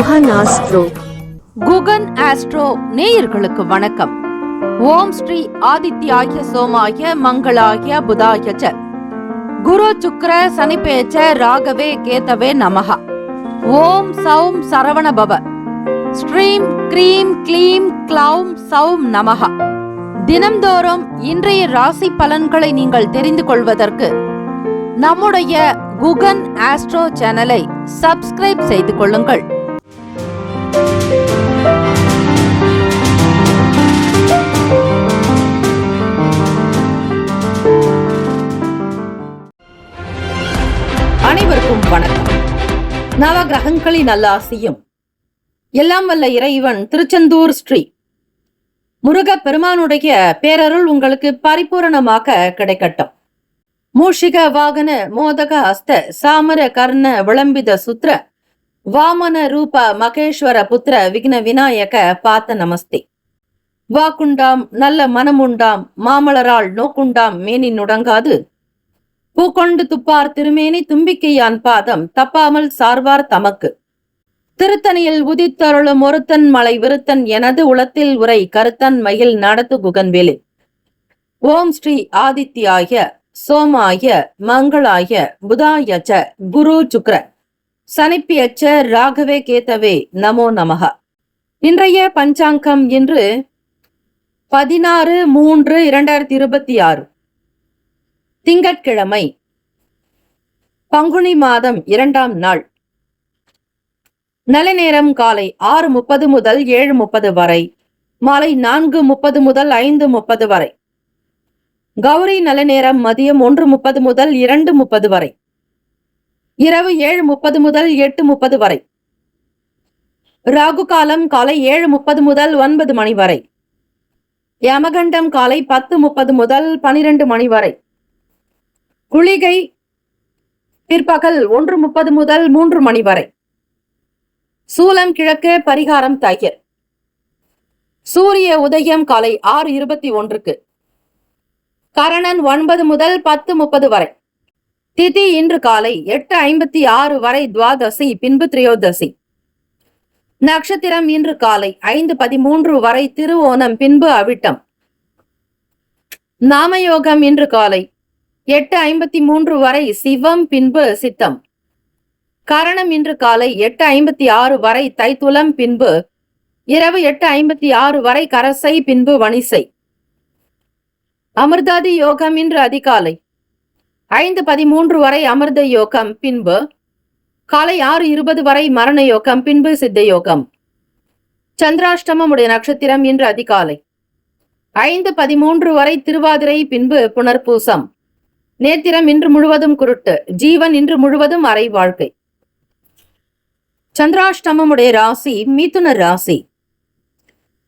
Guhan astro. Guhan astro நேயர்களுக்கு வணக்கம். ஓம் ஸ்ரீ ஆதித்யாய சோமாய மங்களாய புதாய ச குரு சுக்ர சனிப்பேச்ச ராகவே கேதவே நமஹ. ஓம் சௌம் சரவண பவ. ஸ்ரீம் க்ரீம் க்ளீம் க்ளௌம் சௌம் நமஹ. தினம்தோறும் இன்றைய ராசி பலன்களை நீங்கள் தெரிந்து கொள்வதற்கு நம்முடைய குகன் ஆஸ்ட்ரோ சேனலை சப்ஸ்கிரைப் செய்து கொள்ளுங்கள். அனைவருக்கும் வணக்கம். நவ கிரகங்களின் நல்லாசியும் எல்லாம் வல்ல இறைவன் திருச்செந்தூர் ஸ்ரீ முருகப் பெருமானுடைய பேரருள் உங்களுக்கு பரிபூரணமாக கிடைக்கட்டும். மூஷிக வாகன மோதக ஹஸ்த சாமர கர்ண விளம்பித சுத்ர வாமன ரூப மகேஸ்வர புத்திர விக்ன விநாயக பாத்த நமஸ்தே. வாக்குண்டாம் நல்ல மனமுண்டாம் மாமலரால் நோக்குண்டாம் மேனி நுடங்காது பூக்கொண்டு துப்பார் திருமேனி தும்பிக்கையான் பாதம் தப்பாமல் சார்வார் தமக்கு. திருத்தணியில் உதித்தருளும் ஒருத்தன் மலை விருத்தன் எனது உளத்தில் உரை கருத்தன் மயில் நடத்து குகன்வேலி. ஓம் ஸ்ரீ ஆதித்யாய சோமாய மங்களாய புதாய ச குரு சுக்ர சனிப்பியச்ச ராகவே கேதவே நமோ நமஹ. இன்றைய பஞ்சாங்கம் இன்று 16/3/2026 திங்கட்கிழமை, பங்குனி மாதம் 2ஆம் நாள். நல்ல நேரம் காலை 6:30 முதல் 7:30 வரை, மாலை 4:30 முதல் 5:30 வரை. கௌரி நல்ல நேரம் மதியம் 1:30 முதல் 2:30 வரை, இரவு 7:30 முதல் 8:30 வரை. ராகு காலம் காலை 7:30 முதல் 9 மணி வரை. யமகண்டம் காலை 10:30 முதல் 12 மணி வரை. குளிகை பிற்பகல் 1:30 முதல் 3 மணி வரை. சூலம் கிழக்கு, பரிகாரம் தையர். சூரிய உதயம் காலை 6:21. கரணன் 9 முதல் 10:30 வரை. திதி இன்று காலை 8:56 வரை துவாதசி, பின்பு திரையோதசி. நட்சத்திரம் இன்று காலை 5:13 வரை திருவோணம், பின்பு அவிட்டம். நாமயோகம் இன்று காலை 8:53 வரை சிவம், பின்பு சித்தம். கரணம் இன்று காலை 8:56 வரை தைத்துலம், பின்பு இரவு 8:56 வரை கரசை, பின்பு வணிசை. அமிர்தாதி யோகம் இன்று அதிகாலை 5:13 வரை அமிர்த யோகம், பின்பு காலை 6:20 வரை மரண யோகம், பின்பு சித்த யோகம். சந்திராஷ்டமம் உடைய நட்சத்திரம் இன்று அதிகாலை 5:13 வரை திருவாதிரை, பின்பு புனர்பூசம். நேத்திரம் இன்று முழுவதும் குருட்டு. ஜீவன் இன்று முழுவதும் அரை வாழ்க்கை. சந்திராஷ்டமம் உடைய ராசி மிதுன ராசி.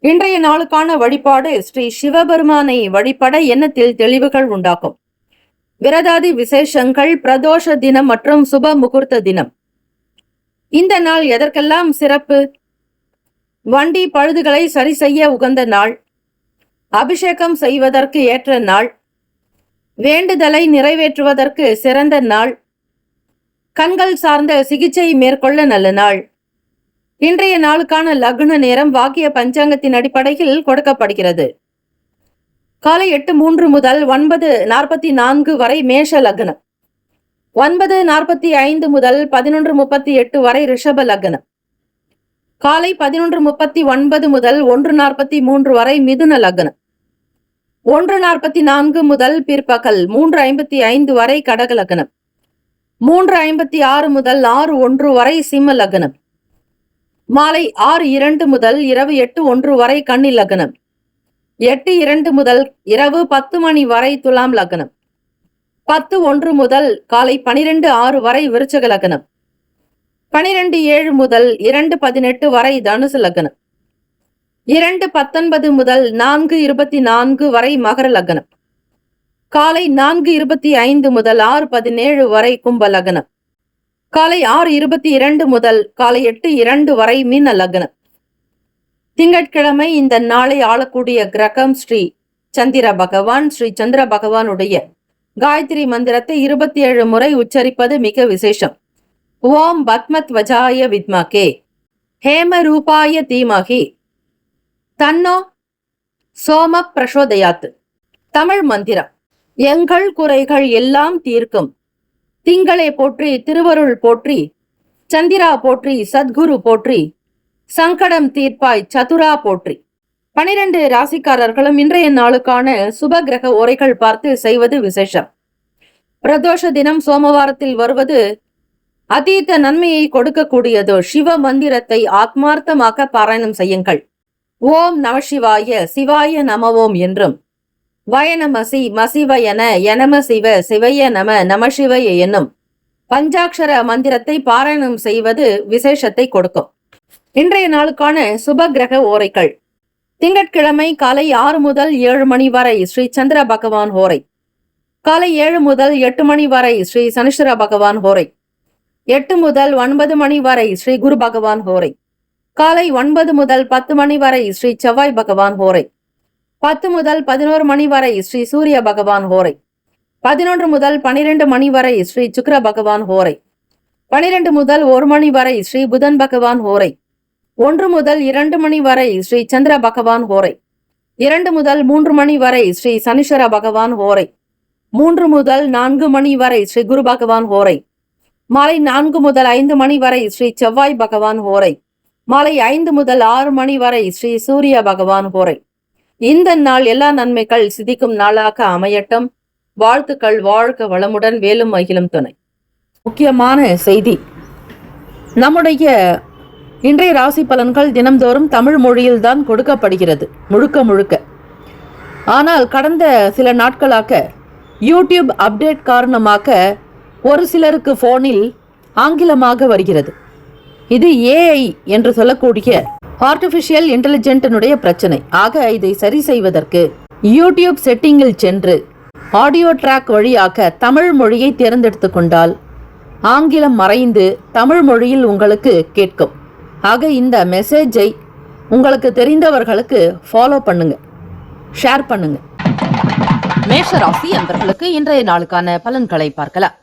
இன்றைய நாளுக்கான வழிபாடு ஸ்ரீ சிவபெருமானை வழிபட எண்ணத்தில் தெளிவுகள் உண்டாகும். விரதாதி விசேஷங்கள், பிரதோஷ தினம் மற்றும் சுப முகூர்த்த தினம். இந்த நாள் எதற்கெல்லாம் சிறப்பு? வண்டி பழுதுகளை சரி செய்ய உகந்த நாள், அபிஷேகம் செய்வதற்கு ஏற்ற நாள், வேண்டுதலை நிறைவேற்றுவதற்கு சிறந்த நாள், கண்கள் சார்ந்த சிகிச்சை மேற்கொள்ள நல்ல நாள். இன்றைய நாளுக்கான லக்ன நேரம் வாக்கிய பஞ்சாங்கத்தின் அடிப்படையில் கொடுக்கப்படுகிறது. காலை 8:03 முதல் 9:44 வரை மேஷ லக்னம். 9:45 முதல் 11:38 வரை ரிஷப லக்னம். காலை 11:39 முதல் 1:43 வரை மிதுன லக்னம். 1:44 முதல் பிற்பகல் 3:55 வரை கடக லக்னம். 3:56 முதல் 6:01 வரை சிம்ம லக்னம். மாலை 6:02 முதல் இரவு 8:01 வரை கன்னி லக்னம். 8:02 முதல் இரவு 10 மணி வரை துலாம் லக்னம். 10:01 முதல் காலை 12:06 வரை விருச்சக லக்னம். 12:07 முதல் 2:18 வரை தனுசு லக்னம். 2:19 முதல் 4:24 வரை மகர லக்னம். காலை 4:25 முதல் 6:17 வரை கும்ப லக்னம். காலை 6:22 முதல் காலை 8:02 வரை மீன லக்னம். திங்கட்கிழமை. இந்த நாளை ஆளக்கூடிய கிரகம் ஸ்ரீ சந்திர பகவான். ஸ்ரீ சந்திர பகவானுடைய காயத்ரி மந்திரத்தை 27 முறை உச்சரிப்பது மிக விசேஷம். ஓம் பத்மத்வஜாய வித்மகே ஹேமரூபாய தீமகி தன்னோ சோம பிரசோதயாத். தமிழ் மந்திரம். எங்கள் குறைகள் எல்லாம் தீர்க்கும் திங்களே போற்றி, திருவருள் போற்றி, சந்திரா போற்றி, சத்குரு போற்றி, சங்கடம் தீர்ப்பாய் சதுரா போற்றி. 12 ராசிக்காரர்களும் இன்றைய நாளுக்கான சுப கிரக உரைகள் பார்த்து செய்வது விசேஷம். பிரதோஷ தினம் சோமவாரத்தில் வருவது அதீத நன்மையை கொடுக்கக்கூடியது. சிவ மந்திரத்தை ஆத்மார்த்தமாக பாராயணம் செய்யுங்கள். ஓம் நம சிவாய, சிவாய நமவோம் என்றும், வயநமசி மசிவயன எனம சிவ, சிவைய நம சிவய என்னும் பஞ்சாட்சர மந்திரத்தை பாராயணம் செய்வது விசேஷத்தை கொடுக்கும். இன்றைய நாளுக்கான சுப கிரக ஓரைகள். திங்கட்கிழமை காலை 6 முதல் 7 மணி வரை ஸ்ரீ சந்திர பகவான் ஹோரை. காலை 7 முதல் 8 மணி வரை ஸ்ரீ சனீஸ்வர பகவான் ஹோரை. 8 முதல் 9 மணி வரை ஸ்ரீ குரு பகவான் ஹோரை. காலை 9 முதல் 10 மணி வரை ஸ்ரீ செவ்வாய் பகவான் ஹோரை. 10 முதல் 11 மணி வரை ஸ்ரீ சூரிய பகவான் ஹோரை. 11 முதல் 12 மணி வரை ஸ்ரீ சுக்கிர பகவான் ஹோரை. 12 முதல் 1 மணி வரை ஸ்ரீ புதன் பகவான் ஹோரை. 1 முதல் 2 மணி வரை ஸ்ரீ சந்திர பகவான் ஹோரை. 2 முதல் 3 மணி வரை ஸ்ரீ சனீஸ்வர பகவான் ஹோரை. 3 முதல் 4 மணி வரை ஸ்ரீ குரு பகவான் ஹோரை. மாலை 4 முதல் 5 மணி வரை ஸ்ரீ செவ்வாய் பகவான் ஹோரை. மாலை 5 முதல் 6 மணி வரை ஸ்ரீ சூரிய பகவான் ஹோரை. இந்த நாள் எல்லா நன்மைகள் சிதிக்கும் நாளாக அமையட்டும். வாழ்த்துக்கள். வாழ்க வளமுடன். வேலும் மகிழும் துணை. முக்கியமான செய்தி. நம்முடைய இன்றைய ராசி பலன்கள் தினம்தோறும் தமிழ் மொழியில்தான் கொடுக்கப்படுகிறது முழுக்க. ஆனால் கடந்த சில நாட்களாக யூடியூப் அப்டேட் காரணமாக ஒரு சிலருக்கு போனில் ஆங்கிலமாக வருகிறது. இது ஏஐ என்று சொல்லக்கூடிய ஆர்டிபிஷியல் இன்டெலிஜென்டினுடைய பிரச்சனை. ஆக இதை சரி செய்வதற்கு யூடியூப் செட்டிங்கில் சென்று ஆடியோ ட்ராக் வழியாக தமிழ் மொழியை தேர்ந்தெடுத்து கொண்டால் ஆங்கிலம் மறைந்து தமிழ் மொழியில் உங்களுக்கு கேட்கும். ஆக இந்த மெசேஜை உங்களுக்கு தெரிந்தவர்களுக்கு ஃபாலோ பண்ணுங்க, ஷேர் பண்ணுங்க. மேஷராசி அன்பர்களுக்கு இன்றைய நாளுக்கான பலன்களை பார்க்கலாம்.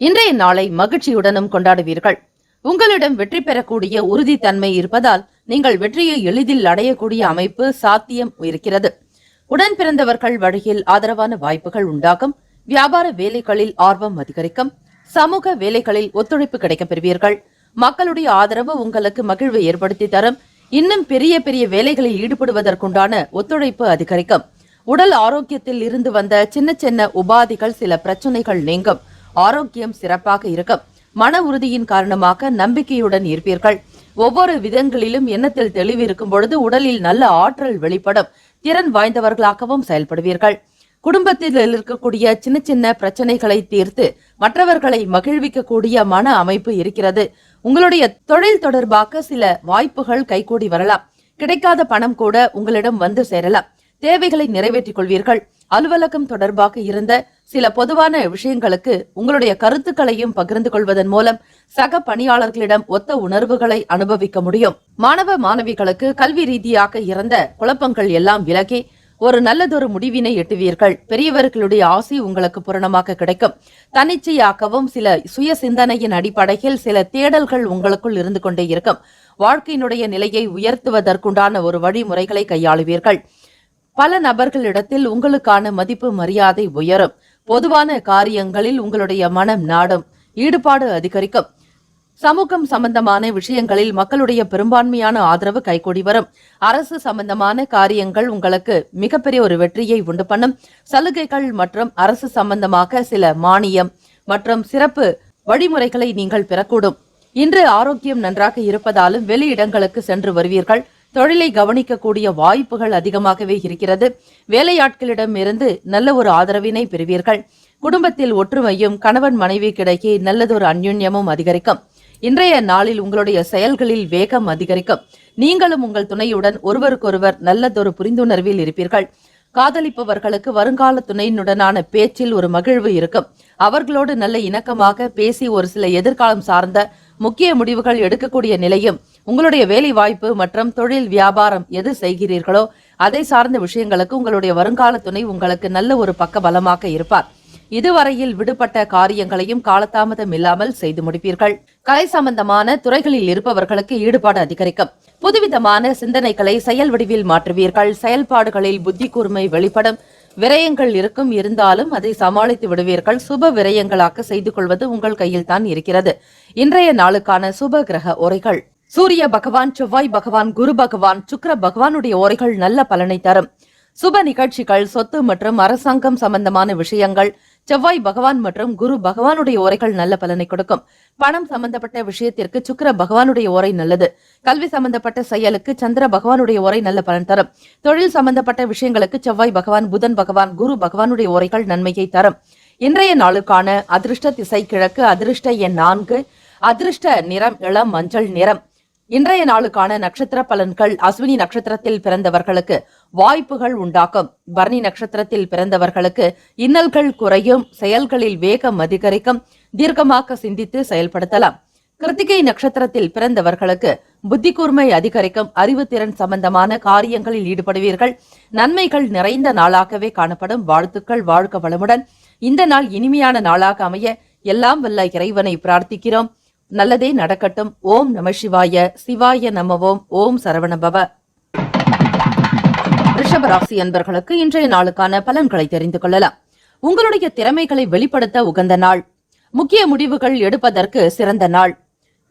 இன்றைய நாளை மகிழ்ச்சியுடனும் கொண்டாடுவீர்கள். உங்களிடம் வெற்றி பெறக்கூடிய உறுதித்தன்மை இருப்பதால் நீங்கள் வெற்றியை எளிதில் அடையக்கூடிய அமைப்பு சாத்தியம் இருக்கிறது. உடன் பிறந்தவர்கள் வழியில் ஆதரவான வாய்ப்புகள் உண்டாகும். வியாபார வேலைகளில் ஆர்வம் அதிகரிக்கும். சமூக வேலைகளில் ஒத்துழைப்பு கிடைக்கப் பெறுவீர்கள். மக்களுடைய ஆதரவு உங்களுக்கு மகிழ்வை ஏற்படுத்தி தரும். இன்னும் பெரிய பெரிய வேலைகளில் ஈடுபடுவதற்குண்டான ஒத்துழைப்பு அதிகரிக்கும். உடல் ஆரோக்கியத்தில் இருந்து வந்த சின்ன சின்ன உபாதிகள், சில பிரச்சனைகள் நீங்கும். ஆரோக்கியம் சிறப்பாக இருக்கும். மன உறுதியின் காரணமாக நம்பிக்கையுடன் இருப்பீர்கள். ஒவ்வொரு விதங்களிலும் எண்ணத்தில் தெளிவு இருக்கும் பொழுது உடலில் நல்ல ஆற்றல் வெளிப்படும். திறன் வாய்ந்தவர்களாகவும் செயல்படுவீர்கள். குடும்பத்தில் இருக்கக்கூடிய சின்ன சின்ன பிரச்சனைகளை தீர்த்து மற்றவர்களை மகிழ்விக்கக்கூடிய மன அமைப்பு இருக்கிறது. உங்களுடைய தொழில் தொடர்பாக சில வாய்ப்புகள் கைகூடி வரலாம். கிடைக்காத பணம் கூட உங்களிடம் வந்து சேரலாம். தேவைகளை நிறைவேற்றிக் கொள்வீர்கள். அலுவலகம் தொடர்பாக இருந்த சில பொதுவான விஷயங்களுக்கு உங்களுடைய கருத்துக்களையும் பகிர்ந்து கொள்வதன் மூலம் சக பணியாளர்களிடம் ஒத்த உணர்வுகளை அனுபவிக்க முடியும். மாணவ மாணவிகளுக்கு கல்வி ரீதியாக இருந்த குழப்பங்கள் எல்லாம் விலகி ஒரு நல்லதொரு முடிவினை எட்டுவீர்கள். பெரியவர்களுடைய ஆசை உங்களுக்கு பூரணமாக கிடைக்கும். தன்னிச்சையாகவும் சில சுய சிந்தனையின் அடிப்படையில் சில தேடல்கள் உங்களுக்குள் இருந்து கொண்டே இருக்கும். வாழ்க்கையினுடைய நிலையை உயர்த்துவதற்குண்டான ஒரு வழிமுறைகளை கையாளுவீர்கள். பல நபர்களிடத்தில் உங்களுக்கான மதிப்பு மரியாதை உயரும். பொதுவான காரியங்களில் உங்களுடைய மனம் நாடும். ஈடுபாடு அதிகரிக்கும். சமூகம் சம்பந்தமான விஷயங்களில் மக்களுடைய பெரும்பான்மையான ஆதரவு கைகூடி வரும். அரசு சம்பந்தமான காரியங்கள் உங்களுக்கு மிகப்பெரிய ஒரு வெற்றியை உண்டு பண்ணும். சலுகைகள் மற்றும் அரசு சம்பந்தமாக சில மானியம் மற்றும் சிறப்பு வழிமுறைகளை நீங்கள் பெறக்கூடும். இன்று ஆரோக்கியம் நன்றாக இருப்பதாலும் வெளியிடங்களுக்கு சென்று வருவீர்கள். தொழிலை கவனிக்கக்கூடிய வாய்ப்புகள் அதிகமாகவே இருக்கிறது. வேலையாட்களிடம் இருந்து நல்ல ஒரு ஆதரவினை பெறுவீர்கள். குடும்பத்தில் ஒற்றுமையும் கணவன் மனைவிக்கிடையே நல்லதொரு அந்யுன்யமும் அதிகரிக்கும். இன்றைய நாளில் உங்களுடைய செயல்களில் வேகம் அதிகரிக்கும். நீங்களும் உங்கள் துணையுடன் ஒருவருக்கொருவர் நல்லதொரு புரிந்துணர்வில் இருப்பீர்கள். காதலிப்பவர்களுக்கு வருங்கால துணையினுடனான பேச்சில் ஒரு மகிழ்வு இருக்கும். அவர்களோடு நல்ல இணக்கமாக பேசி ஒரு சில எதிர்காலம் சார்ந்த முக்கிய முடிவுகள் எடுக்கக்கூடிய நிலையும், உங்களுடைய வேலை வாய்ப்பு மற்றும் தொழில் வியாபாரம் எது செய்கிறீர்களோ அதை சார்ந்த விஷயங்களுக்கு உங்களுடைய வருங்கால துணை உங்களுக்கு நல்ல ஒரு பக்க பலமாக இருப்பார். இதுவரையில் விடுபட்ட காரியங்களையும் காலதாமதம் இல்லாமல் செய்து முடிப்பீர்கள். கலை சம்பந்தமான துறைகளில் இருப்பவர்களுக்கு ஈடுபாடு அதிகரிக்கும். புதுவிதமான சிந்தனைகளை செயல் வடிவில் மாற்றுவீர்கள். செயல்பாடுகளில் புத்தி கூர்மை வெளிப்படும். விரயங்கள் இருந்தாலும் அதை சமாளித்து விடுவீர்கள். சுப விரயங்களாக செய்து கொள்வது உங்கள் கையில் தான் இருக்கிறது. இன்றைய நாளுக்கான சுப கிரக உரைகள்: சூரிய பகவான், செவ்வாய் பகவான், குரு பகவான், சுக்கிர பகவானுடைய உரைகள் நல்ல பலனை தரும். சுப நிகழ்ச்சிகள், சொத்து மற்றும் அரசாங்கம் சம்பந்தமான விஷயங்கள், செவ்வாய் பகவான் மற்றும் குரு பகவானுடைய உரைகள் நல்ல பலனை கொடுக்கும். பணம் சம்பந்தப்பட்ட விஷயத்திற்கு சுக்கிர பகவானுடைய உரை நல்லது. கல்வி சம்பந்தப்பட்ட செயலுக்கு சந்திர பகவானுடைய உரை நல்ல பலன் தரும். தொழில் சம்பந்தப்பட்ட விஷயங்களுக்கு செவ்வாய் பகவான், புதன் பகவான், குரு பகவானுடைய உரைகள் நன்மையை தரும். இன்றைய நாளுக்கான அதிர்ஷ்ட திசை கிழக்கு, அதிர்ஷ்ட எண் 4, அதிர்ஷ்ட நிறம் இளம் மஞ்சள் நிறம். இன்றைய நாளுக்கான நட்சத்திர பலன்கள்: அஸ்வினி நட்சத்திரத்தில் பிறந்தவர்களுக்கு வாய்ப்புகள் உண்டாக்கும். பரணி நட்சத்திரத்தில் பிறந்தவர்களுக்கு இன்னல்கள் குறையும். செயல்களில் வேகம் அதிகரிக்கும். தீர்க்கமாக சிந்தித்து செயல்படுத்தலாம். கிருத்திகை நட்சத்திரத்தில் பிறந்தவர்களுக்கு புத்தி கூர்மை அதிகரிக்கும். அறிவுத்திறன் சம்பந்தமான காரியங்களில் ஈடுபடுவீர்கள். நன்மைகள் நிறைந்த நாளாகவே காணப்படும். வாழ்த்துக்கள். வாழ்க வளமுடன். இந்த நாள் இனிமையான நாளாக அமைய எல்லாம் வல்ல இறைவனை பிரார்த்திக்கிறோம். நல்லதே நடக்கட்டும். ஓம் நம சிவாய. சிவாய நமவோம். ஓம் சரவணபவ. ரிஷபராசி அன்பர்களுக்கு இன்றைய நாளுக்கான பலன்களை தெரிந்து கொள்ளலாம். உங்களுடைய திறமைகளை வெளிப்படுத்த உகந்த நாள். முக்கிய முடிவுகள் எடுப்பதற்கு சிறந்த நாள்.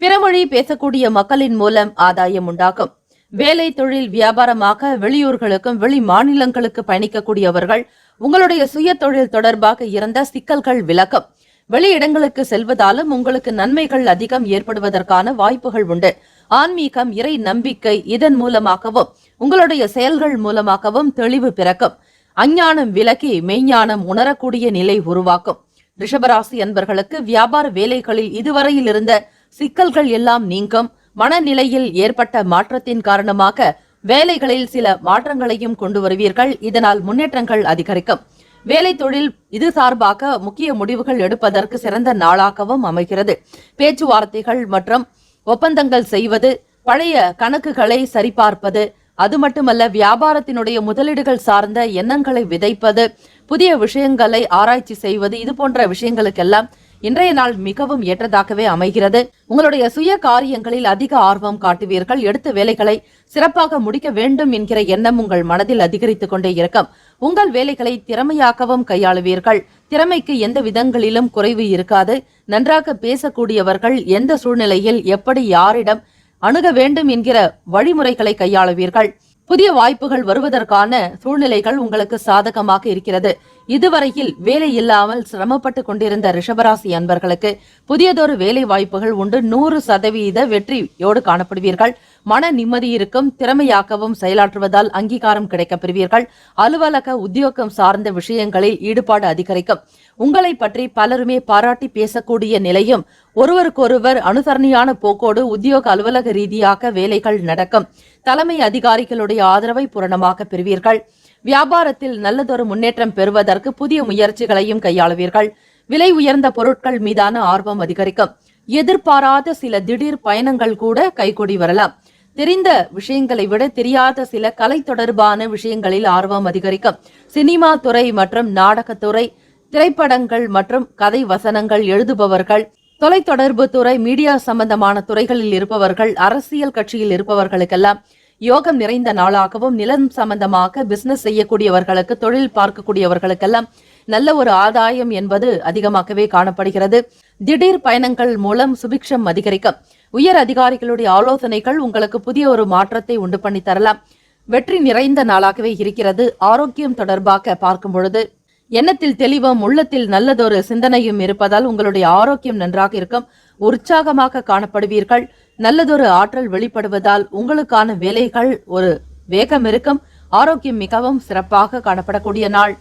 பிறமொழி பேசக்கூடிய மக்களின் மூலம் ஆதாயம் உண்டாகும். வேலை, தொழில், வியாபாரமாக வெளியூர்களுக்கும் வெளி மாநிலங்களுக்கு பயணிக்கக்கூடியவர்கள் உங்களுடைய சுய தொழில் தொடர்பாக இருந்த சிக்கல்கள் விலகும். வெளியிடங்களுக்கு செல்வதாலும் உங்களுக்கு நன்மைகள் அதிகம் ஏற்படுவதற்கான வாய்ப்புகள் உண்டு. ஆன்மீகம், இறை நம்பிக்கை இதன் மூலமாகவும் உங்களுடைய செயல்கள் மூலமாகவும் தெளிவு பிறக்கும். அஞ்ஞானம் விலகி மெய்ஞானம் உணரக்கூடிய நிலை உருவாக்கும். ரிஷபராசி அன்பர்களுக்கு வியாபார வேலைகளில் இதுவரையில் இருந்த சிக்கல்கள் எல்லாம் நீங்கும். மனநிலையில் ஏற்பட்ட மாற்றத்தின் காரணமாக வேலைகளில் சில மாற்றங்களையும் கொண்டு வருவீர்கள். இதனால் முன்னேற்றங்கள் அதிகரிக்கும். வேலை, தொழில் இது சார்பாக முக்கிய முடிவுகள் எடுப்பதற்கு சிறந்த நாளாகவும் அமைகிறது. பேச்சுவார்த்தைகள் மற்றும் ஒப்பந்தங்கள் செய்வது, பழைய கணக்குகளை சரிபார்ப்பது, அது மட்டுமல்ல வியாபாரத்தினுடைய முதலீடுகள் சார்ந்த எண்ணங்களை விதைப்பது, புதிய விஷயங்களை ஆராய்ச்சி செய்வது, இது போன்ற விஷயங்களுக்கெல்லாம் இன்றைய நாள் மிகவும் ஏற்றதாகவே அமைகிறது. உங்களுடைய சுய காரியங்களில் அதிக ஆர்வம் காட்டுவீர்கள். எடுத்த வேலைகளை சிறப்பாக முடிக்க வேண்டும் என்கிற எண்ணம் உங்கள் மனதில் அதிகரித்துக் கொண்டே இருக்கும். உங்கள் வேலைகளை திறமையாகவும் கையாளுவீர்கள். திறமைக்கு எந்த விதங்களிலும் குறைவு இருக்காது. நன்றாக பேசக்கூடியவர்கள் எந்த சூழ்நிலையில் எப்படி யாரிடம் அணுக வேண்டும் என்கிற வழிமுறைகளை கையாளுவீர்கள். புதிய வாய்ப்புகள் வருவதற்கான சூழ்நிலைகள் உங்களுக்கு சாதகமாக இருக்கிறது. இதுவரையில் வேலை இல்லாமல் சிரமப்பட்டு கொண்டிருந்த ரிஷபராசி அன்பர்களுக்கு புதியதொரு வேலை வாய்ப்புகள் உண்டு. 100% வெற்றியோடு காணப்படுவீர்கள். மன நிம்மதி இருக்கும். திறமையாகவும் செயலாற்றுவதால் அங்கீகாரம் கிடைக்கப் பெறுவீர்கள். அலுவலக, உத்தியோகம் சார்ந்த விஷயங்களில் ஈடுபாடு அதிகரிக்கும். உங்களை பற்றி பலருமே பாராட்டி பேசக்கூடிய நிலையும், ஒருவருக்கொருவர் அனுசரணையான போக்கோடு உத்தியோக, அலுவலக ரீதியாக வேலைகள் நடக்கும். தலைமை அதிகாரிகளுடைய ஆதரவை பூரணமாக பெறுவீர்கள். வியாபாரத்தில் நல்லதொரு முன்னேற்றம் பெறுவதற்கு புதிய முயற்சிகளையும் கையாளுவீர்கள். விலை உயர்ந்த பொருட்கள் மீதான ஆர்வம் அதிகரிக்கும். எதிர்பாராத சில திடீர் பயணங்கள் கூட கைகூடி வரலாம். தெரிந்த விஷயங்களை விட தெரியாத சில கலை தொடர்பான விஷயங்களில் ஆர்வம் அதிகரிக்கும். சினிமா துறை மற்றும் நாடகத்துறை, திரைப்படங்கள் மற்றும் கதை வசனங்கள் எழுதுபவர்கள், தொலைத்தொடர்பு துறை, மீடியா சம்பந்தமான துறைகளில் இருப்பவர்கள், அரசியல் கட்சியில் இருப்பவர்களுக்கெல்லாம் யோகம் நிறைந்த நாளாகவும், நிலம் சம்பந்தமாக பிசினஸ் செய்யக்கூடியவர்களுக்கு, தொழில் பார்க்கக்கூடியவர்களுக்கெல்லாம் நல்ல ஒரு ஆதாயம் என்பது அதிகமாகவே காணப்படுகிறது. திடீர் பயணங்கள் மூலம் சுபிக்ஷம் அதிகரிக்கும். உயர் அதிகாரிகளுடைய ஆலோசனைகள் உங்களுக்கு புதிய ஒரு மாற்றத்தை உண்டு பண்ணி தரலாம். வெற்றி நிறைந்த நாளாகவே இருக்கிறது. ஆரோக்கியம் தொடர்பாக பார்க்கும் பொழுது எண்ணத்தில் தெளிவும் உள்ளத்தில் நல்லதொரு சிந்தனையும் இருப்பதால் உங்களுடைய ஆரோக்கியம் நன்றாக இருக்கும். உற்சாகமாக காணப்படுவீர்கள். நல்லதொரு ஆற்றல் வெளிப்படுவதால் உங்களுக்கான வேலைகள் ஒரு வேகம் இருக்கும். ஆரோக்கியம் மிகவும் சிறப்பாக காணப்படக்கூடிய நாள்.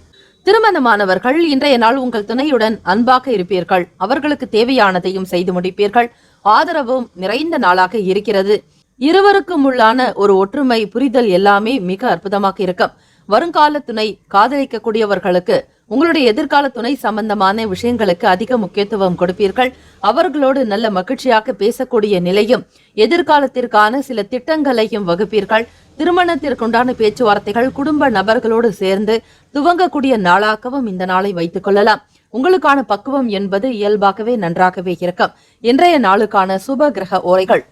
திருமணமானவர்கள் இன்றைய நாள் உங்கள் துணையுடன் அன்பாக இருப்பீர்கள். அவர்களுக்கு தேவையானதையும் செய்து முடிப்பீர்கள். ஆதரவும் நிறைந்த நாளாக இருக்கிறது. இருவருக்கும் உள்ளான ஒரு ஒற்றுமை, புரிதல் எல்லாமே மிக அற்புதமாக இருக்கும். வருங்கால துணை காதலிக்கக்கூடியவர்களுக்கு உங்களுடைய எதிர்கால துணை சம்பந்தமான விஷயங்களுக்கு அதிக முக்கியத்துவம் கொடுப்பீர்கள். அவர்களோடு நல்ல மகிழ்ச்சியாக பேசக்கூடிய நிலையும் எதிர்காலத்திற்கான சில திட்டங்களையும் வகுப்பீர்கள். திருமணத்திற்குண்டான பேச்சுவார்த்தைகள் குடும்ப நபர்களோடு சேர்ந்து துவங்கக்கூடிய நாளாகவும் இந்த நாளை வைத்துக் கொள்ளலாம். உங்களுக்கான பக்குவம் என்பது இயல்பாகவே நன்றாகவே இருக்கும். இன்றைய நாளுக்கான சுப கிரக ஓரைகள்: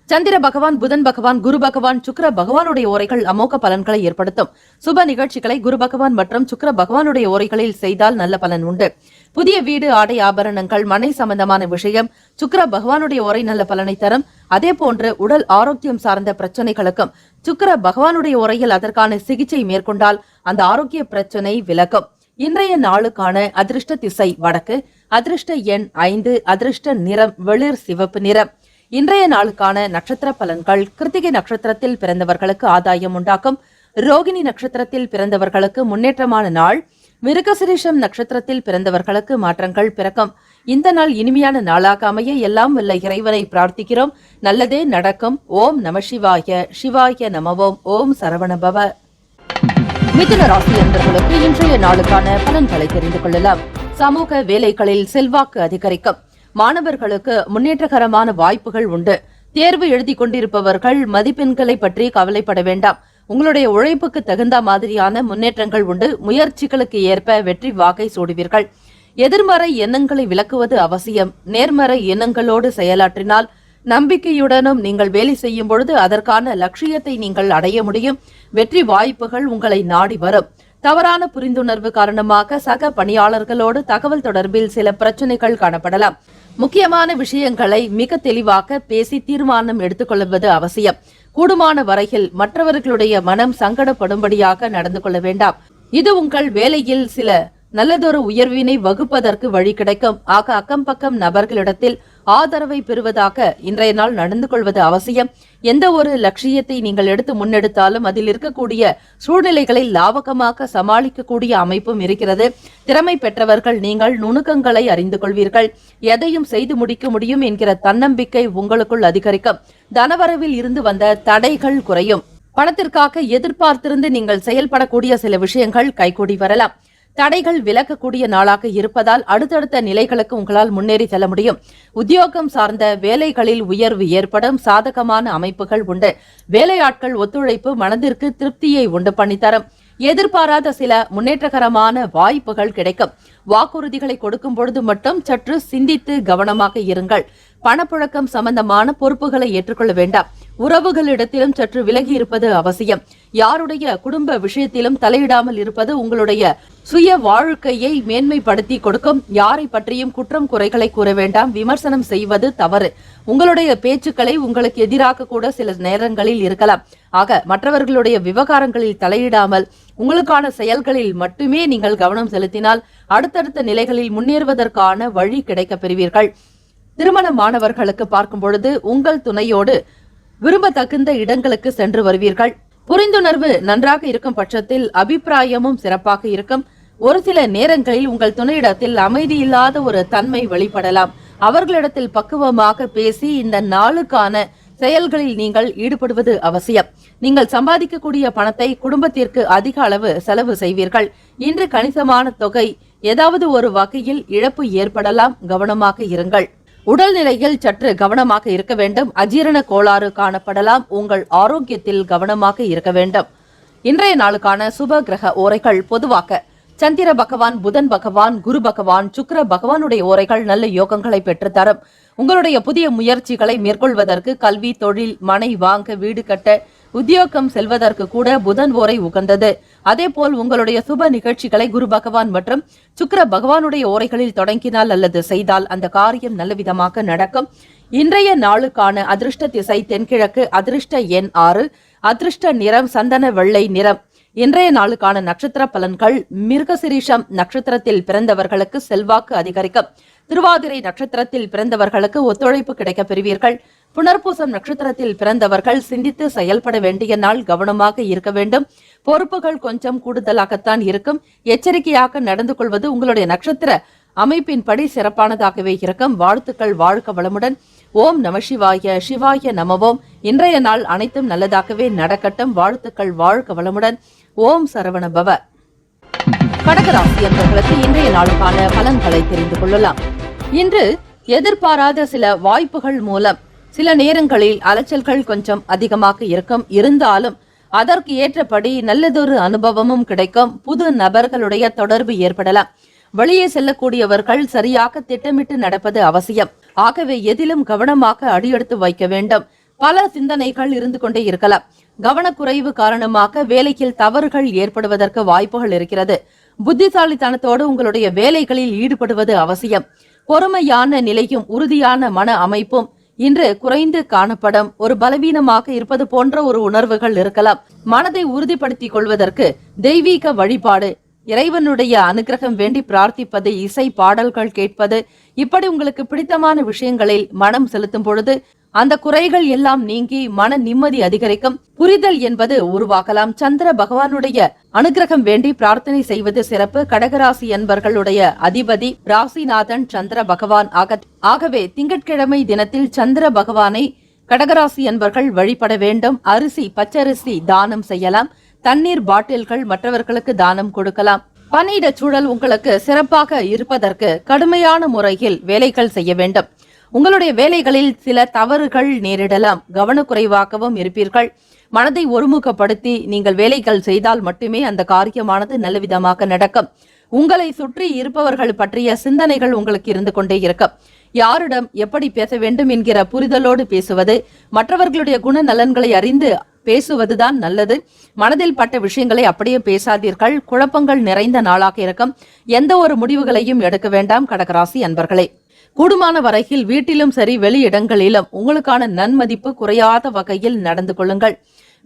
சந்திர பகவான், புதன் பகவான், குரு பகவான், சுக்கிர பகவானுடைய ஓரைகள் அமோக பலன்களை ஏற்படுத்தும். சுப நிகழ்ச்சிகளை குரு பகவான் மற்றும் சுக்கிர பகவானுடைய ஓரைகளில் செய்தால் நல்ல பலன் உண்டு. புதிய வீடு, ஆடை, ஆபரணங்கள், மனை சம்பந்தமான விஷயம் சுக்கிர பகவானுடைய ஓரை நல்ல பலனை தரும். அதே போன்று உடல் ஆரோக்கியம் சார்ந்த பிரச்சனைகளுக்கும் சுக்கிர பகவானுடைய ஓரையில் அதற்கான சிகிச்சை மேற்கொண்டால் அந்த ஆரோக்கிய பிரச்சனை விலகும். இன்றைய நாளுக்கான அதிர்ஷ்ட திசை வடக்கு, அதிர்ஷ்ட எண் 5, அதிர்ஷ்ட நிறம் வெளிர் சிவப்பு நிறம். இன்றைய நாளுக்கான நட்சத்திர பலன்கள்: கிருத்திகை நட்சத்திரத்தில் பிறந்தவர்களுக்கு ஆதாயம் உண்டாக்கும். ரோகிணி நட்சத்திரத்தில் பிறந்தவர்களுக்கு முன்னேற்றமான நாள். மிருகசிரீஷம் நட்சத்திரத்தில் பிறந்தவர்களுக்கு மாற்றங்கள் பிறக்கும். இந்த நாள் இனிமையான நாளாக அமைய எல்லாம் வல்ல இறைவனை பிரார்த்திக்கிறோம். நல்லதே நடக்கும். ஓம் நம சிவாய. சிவாய நமவோம். ஓம் சரவணபவ. மிதுன ராசி அன்பர்களுக்கு இன்றைய நாளுக்கான பலன்களை தெரிந்து கொள்ளலாம். சமூக வேலைகளில் செல்வாக்கு அதிகரிக்கும். மாணவர்களுக்கு முன்னேற்றகரமான வாய்ப்புகள் உண்டு. தேர்வு எழுதி கொண்டிருப்பவர்கள் மதிப்பெண்களை பற்றி கவலைப்பட வேண்டாம். உங்களுடைய உழைப்புக்கு தகுந்த மாதிரியான முன்னேற்றங்கள் உண்டு. முயற்சிகளுக்கு ஏற்ப வெற்றி வாகை சூடுவீர்கள். எதிர்மறை எண்ணங்களை விலக்குவது அவசியம். நேர்மறை எண்ணங்களோடு செயலாற்றினால் நம்பிக்கையுடனும் நீங்கள் வேலை செய்யும் பொழுது அதற்கான லட்சியத்தை நீங்கள் அடைய முடியும். வெற்றி வாய்ப்புகள் உங்களை நாடி வரும். தவறான புரிந்துணர்வு காரணமாக சக பணியாளர்களோடு தகவல் தொடர்பில் சில பிரச்சனைகள் காணப்படலாம். முக்கியமான விஷயங்களை மிக தெளிவாக பேசி தீர்மானம் எடுத்துக்கொள்வது அவசியம். கூடுமான வரையில் மற்றவர்களுடைய மனம் சங்கடப்படும்படியாக நடந்து கொள்ள வேண்டாம். இது உங்கள் வேலையில் சில நல்லதொரு உயர்வினை வகுப்பதற்கு வழி கிடைக்கும். ஆக அக்கம் பக்கம் நபர்களிடத்தில் ஆதரவை பெறுவதாக இன்றைய நாள் நடந்து கொள்வது அவசியம். எந்த ஒரு லட்சியத்தை நீங்கள் எடுத்து முன்னெடுத்தாலும் அதில் இருக்கக்கூடிய சூழ்நிலைகளை லாவகமாக சமாளிக்கக்கூடிய அமைப்பும் இருக்கிறது. திறமை பெற்றவர்கள் நீங்கள் நுணுக்கங்களை அறிந்து கொள்வீர்கள். எதையும் செய்து முடிக்க முடியும் என்கிற தன்னம்பிக்கை உங்களுக்குள் அதிகரிக்கும். தனவரவில் இருந்து வந்த தடைகள் குறையும். பணத்திற்காக எதிர்பார்த்திருந்து நீங்கள் செயல்படக்கூடிய சில விஷயங்கள் கைகூடி வரலாம். தடைகள் விலகக்கூடிய நாளாக இருப்பதால் அடுத்தடுத்த நிலைகளுக்கு உங்களால் முன்னேறி செல்ல முடியும். உத்தியோகம் சார்ந்த வேலைகளில் உயர்வு ஏற்படும். சாதகமான அமைப்புகள் உண்டு. வேலையாட்கள் ஒத்துழைப்பு மனதிற்கு திருப்தியை உண்டு பண்ணித்தரும். எதிர்பாராத சில முன்னேற்றகரமான வாய்ப்புகள் கிடைக்கும். வாக்குறுதிகளை கொடுக்கும் பொழுது மட்டும் சற்று சிந்தித்து கவனமாக இருங்கள். பணப்புழக்கம் சம்பந்தமான பொறுப்புகளை ஏற்றுக்கொள்ள வேண்டாம். உறவுகளிடத்திலும் சற்று விலகி இருப்பது அவசியம். யாருடைய குடும்ப விஷயத்திலும் தலையிடாமல் இருப்பது உங்களுடைய சுய வாழ்க்கையை மேன்மைப்படுத்தி கொடுக்கும். யாரை பற்றியும் குற்றம் குறைகளை கூற வேண்டாம். விமர்சனம் செய்வது தவறு. உங்களுடைய பேச்சுக்களை உங்களுக்கு எதிராக கூட சில நேரங்களில் இருக்கலாம். ஆக மற்றவர்களுடைய விவகாரங்களில் தலையிடாமல் உங்களுக்கான செயல்களில் மட்டுமே நீங்கள் கவனம் செலுத்தினால் அடுத்தடுத்த நிலைகளில் முன்னேறுவதற்கான வழி கிடைக்கப் பெறுவீர்கள். திருமணமானவர்களுக்கு பார்க்கும் பொழுது உங்கள் துணையோடு விரும்பத்தகுந்த இடங்களுக்கு சென்று வருவீர்கள். புரிந்துணர்வு நன்றாக இருக்கும் பட்சத்தில் அபிப்பிராயமும் சிறப்பாக இருக்கும். ஒரு சில நேரங்களில் உங்கள் துணையிடத்தில் அமைதியில்லாத ஒரு தன்மை வெளிப்படலாம். அவர்களிடத்தில் பக்குவமாக பேசி இந்த நாளுக்கான செயல்களில் நீங்கள் ஈடுபடுவது அவசியம். நீங்கள் சம்பாதிக்கக்கூடிய பணத்தை குடும்பத்திற்கு அதிக அளவு செலவு செய்வீர்கள். இன்று கணிசமான தொகை ஏதாவது ஒரு வகையில் இழப்பு ஏற்படலாம். கவனமாக இருங்கள். உடல்நிலையில் சற்று கவனமாக இருக்க வேண்டும். அஜீரண கோளாறு காணப்படலாம். உங்கள் ஆரோக்கியத்தில் கவனமாக இருக்க வேண்டும். இன்றைய நாளுக்கான சுப கிரக ஓரைகள்: பொதுவாக சந்திர பகவான், புதன் பகவான், குரு பகவான், சுக்கிர பகவானுடைய ஓரைகள் நல்ல யோகங்களை பெற்றுத்தரும். உங்களுடைய புதிய முயற்சிகளை மேற்கொள்வதற்கு, கல்வி, தொழில், மனை வாங்க, வீடு கட்ட, உத்தியோகம் செல்வதற்கு கூட புதன் ஓரை உகந்தது. அதேபோல் உங்களுடைய சுப நிகழ்ச்சிகளை குரு பகவான் மற்றும் சுக்கிர பகவானுடைய ஓரைகளில் தொடங்கினால் அல்லது செய்தால் அந்த காரியம் நல்ல விதமாக நடக்கும். இன்றைய நாளுக்கான அதிர்ஷ்ட திசை தென்கிழக்கு, அதிர்ஷ்ட எண் 6, அதிர்ஷ்ட நிறம் சந்தன வெள்ளை நிறம். இன்றைய நாளுக்கான நட்சத்திர பலன்கள்: மிருகசிரீஷம் நட்சத்திரத்தில் பிறந்தவர்களுக்கு செல்வாக்கு அதிகரிக்கும். திருவாதிரை நட்சத்திரத்தில் பிறந்தவர்களுக்கு ஒத்துழைப்பு கிடைக்கப் பெறுவீர்கள். புனர்பூசம் நட்சத்திரத்தில் பிறந்தவர்கள் சிந்தித்து செயல்பட வேண்டிய நாள். கவனமாக இருக்க வேண்டும். பொறுப்புகள் கொஞ்சம் கூடுதலாகத்தான் இருக்கும். எச்சரிக்கையாக நடந்து கொள்வது உங்களுடைய நட்சத்திர அமைப்பின்படி சிறப்பானதாகவே இருக்கும். வாழ்த்துக்கள். வாழ்க வளமுடன். ஓம் நம சிவாய. சிவாய நமவோம். இன்றைய நாள் அனைத்தும் நல்லதாகவே நடக்கட்டும். வாழ்த்துக்கள். வாழ்க வளமுடன். ஓம் சரவண பவ. கடகராசி என்பவர்களுக்கு இன்றைய நாளுக்கான பலன்களை தெரிந்து கொள்ளலாம். இன்று எதிர்பாராத சில வாய்ப்புகள் மூலம் சில நேரங்களில் அலைச்சல்கள் கொஞ்சம் அதிகமாக இருந்தாலும் அதற்கு ஏற்றபடி நல்லதொரு அனுபவமும் கிடைக்கும். புது நபர்களுடைய தொடர்பு ஏற்படலாம். வெளியே செல்லக்கூடியவர்கள் சரியாக திட்டமிட்டு நடப்பது அவசியம். ஆகவே எதிலும் கவனமாக அடியெடுத்து வைக்க வேண்டும். பல சிந்தனைகள் இருந்து கொண்டே இருக்கலாம். கவனக்குறைவு காரணமாக வேலையில் தவறுகள் ஏற்படுவதற்கு வாய்ப்புகள் இருக்கிறது. புத்திசாலித்தனத்தோடு உங்களுடைய வேலைகளில் ஈடுபடுவது அவசியம். பொறுமையான நிலையும் உறுதியான மன அமைப்பும் இன்று குறைந்து காணப்படும். ஒரு பலவீனமாக இருப்பது போன்ற ஒரு உணர்வுகள் இருக்கலாம். மனதை உறுதிப்படுத்திக் கொள்வதற்கு தெய்வீக வழிபாடு, இறைவனுடைய அனுகிரகம் வேண்டி பிரார்த்திப்பது, இசை பாடல்கள் கேட்பது, இப்படி உங்களுக்கு பிடித்தமான விஷயங்களில் மனம் செலுத்தும் பொழுது அந்த குறைகள் எல்லாம் நீங்கி மன நிம்மதி அதிகரிக்கும். புரிதல் என்பது உருவாகலாம். சந்திர பகவானுடைய அனுகிரகம் வேண்டி பிரார்த்தனை செய்வது சிறப்பு. கடகராசி என்பர்களுடைய அதிபதி ராசிநாதன் சந்திர பகவான் ஆகவே திங்கட்கிழமை தினத்தில் சந்திர பகவானை கடகராசி என்பர்கள் வழிபட வேண்டும். அரிசி, பச்சரிசி தானம் செய்யலாம். தண்ணீர் பாட்டில்கள் மற்றவர்களுக்கு தானம் கொடுக்கலாம். பணியிட சூழல் உங்களுக்கு சிறப்பாக இருப்பதற்கு கடுமையான முறையில் வேலைகள் செய்ய வேண்டும். உங்களுடைய வேலைகளில் சில தவறுகள் நேரிடலாம். கவனக்குறைவாகவும் இருப்பீர்கள். மனதை ஒருமுகப்படுத்தி நீங்கள் வேலைகள் செய்தால் மட்டுமே அந்த காரியமானது நல்ல விதமாக நடக்கும். உங்களை சுற்றி இருப்பவர்கள் பற்றிய சிந்தனைகள் உங்களுக்கு இருந்து கொண்டே இருக்கும். யாரிடம் எப்படி பேச வேண்டும் என்கிற புரிதலோடு பேசுவது, மற்றவர்களுடைய குண நலன்களை அறிந்து பேசுவதுதான் நல்லது. மனதில் பட்ட விஷயங்களை அப்படியே பேசாதீர்கள். குழப்பங்கள் நிறைந்த நாளாக இருக்கும். எந்த ஒரு முடிவுகளையும் எடுக்க வேண்டாம் கடகராசி அன்பர்களே. கூடுமான வரையில் வீட்டிலும் சரி வெளியிடங்களிலும் உங்களுக்கான நன்மதிப்பு குறையாத வகையில் நடந்து கொள்ளுங்கள்.